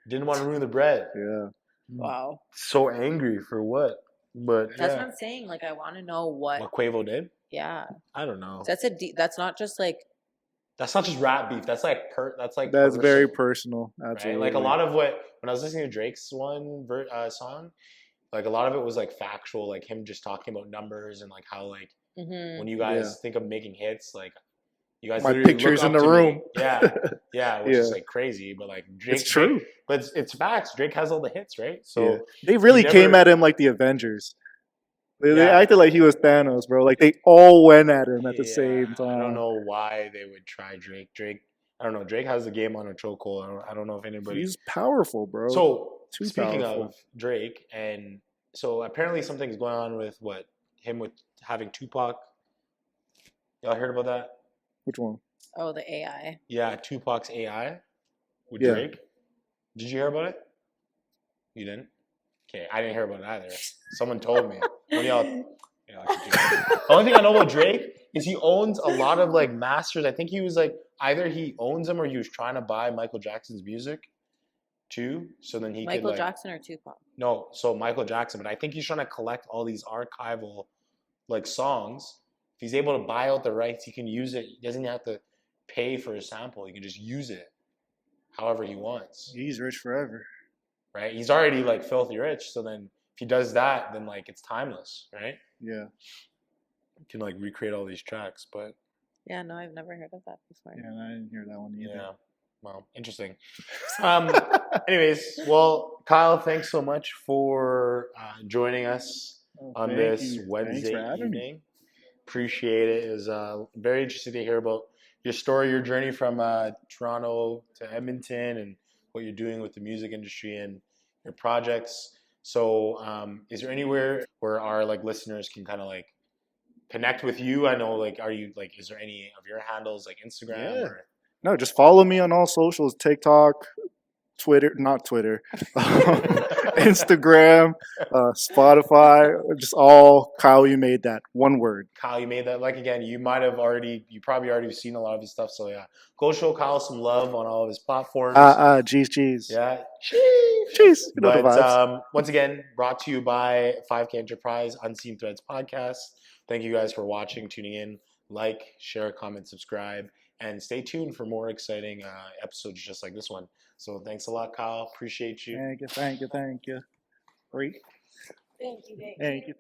Speaker 1: Didn't want to ruin the bread.
Speaker 2: Yeah.
Speaker 3: Wow.
Speaker 1: So angry for what? But
Speaker 3: That's what I'm saying. Like I want to know what.
Speaker 1: what Quavo did?
Speaker 3: Yeah.
Speaker 1: I don't know.
Speaker 3: That's not just like.
Speaker 1: That's not just rap beef. That's like
Speaker 2: That's very
Speaker 1: personal,
Speaker 2: personal.
Speaker 1: right?
Speaker 2: Absolutely.
Speaker 1: Like a lot of when I was listening to Drake's song, like a lot of it was like factual, like him just talking about numbers and like how like
Speaker 3: Mhm.
Speaker 1: when you guys
Speaker 2: Yeah.
Speaker 1: think of making hits, like you guys
Speaker 2: My
Speaker 1: literally
Speaker 2: picture's
Speaker 1: look
Speaker 2: in
Speaker 1: up
Speaker 2: the
Speaker 1: to me.
Speaker 2: room.
Speaker 1: Yeah, which is
Speaker 2: Yeah.
Speaker 1: like crazy, but like Drake,
Speaker 2: It's true.
Speaker 1: but it's facts. Drake has all the hits, right? So
Speaker 2: Yeah. They really came
Speaker 1: never-
Speaker 2: at him like the Avengers. They
Speaker 1: Yeah.
Speaker 2: acted like he was Thanos, bro. Like they all went at him at the
Speaker 1: yeah,
Speaker 2: same time.
Speaker 1: I don't know why they would try Drake. I don't know. Drake has the game on a chokehold. I don't know if anybody.
Speaker 2: He's powerful, bro.
Speaker 1: So
Speaker 2: Too
Speaker 1: speaking
Speaker 2: powerful.
Speaker 1: of Drake, and so apparently something's going on with him with having Tupac. Y'all heard about that?
Speaker 2: Which one?
Speaker 3: Oh, the AI.
Speaker 1: Yeah, Tupac's AI with
Speaker 2: Yeah.
Speaker 1: Drake. Did you hear about it? You didn't? Okay, I didn't hear about it either. Someone told me. One of y'all. The only thing I know about Drake is he owns a lot of like masters. I think he was like either he owns them or he was trying to buy Michael Jackson's music too. So then he
Speaker 3: Michael
Speaker 1: could like
Speaker 3: Jackson or Tupac?
Speaker 1: no, so Michael Jackson, but I think he's trying to collect all these archival like songs. If he's able to buy out the rights, he can use it. He doesn't have to pay for a sample. He can just use it however he wants.
Speaker 2: He's rich forever.
Speaker 1: Right? He's already like filthy rich. So then if he does that, then like it's timeless, right?
Speaker 2: Yeah.
Speaker 1: He can like recreate all these tracks, but
Speaker 3: Yeah, no, I've never heard of that before.
Speaker 2: Yeah, I didn't hear that one either.
Speaker 1: yeah. Well, interesting. Anyways, well, Kyle, thanks so much for joining us on
Speaker 2: Thank
Speaker 1: this
Speaker 2: you. Thanks
Speaker 1: Wednesday
Speaker 2: for having me.
Speaker 1: evening. Appreciate it. It was very interesting to hear about your story, your journey from Toronto to Edmonton, and what you're doing with the music industry and your projects. So, is there anywhere where our like listeners can kind of like connect with you? I know, like, are you like, is there any of your handles like Instagram
Speaker 2: Yeah.
Speaker 1: or?
Speaker 2: No, just follow me on all socials: TikTok, Twitter, not Twitter, Instagram, Spotify, just all Kyle. You made that one word.
Speaker 1: Kyle, you made that. Like again, you probably already seen a lot of his stuff. So yeah, go show Kyle some love on all of his platforms.
Speaker 2: Geez.
Speaker 1: Yeah,
Speaker 2: Jeez. You know the
Speaker 1: but
Speaker 2: vibes.
Speaker 1: once again, brought to you by 5K Enterprise, Unseen Threads Podcast. Thank you guys for watching, tuning in. Like, share, comment, subscribe, and stay tuned for more exciting episodes just like this one. So thanks a lot, Kyle. Appreciate you.
Speaker 2: Thank you. Thank you. Thank you. Great.
Speaker 3: Thank you.
Speaker 2: Thank you. Thank you.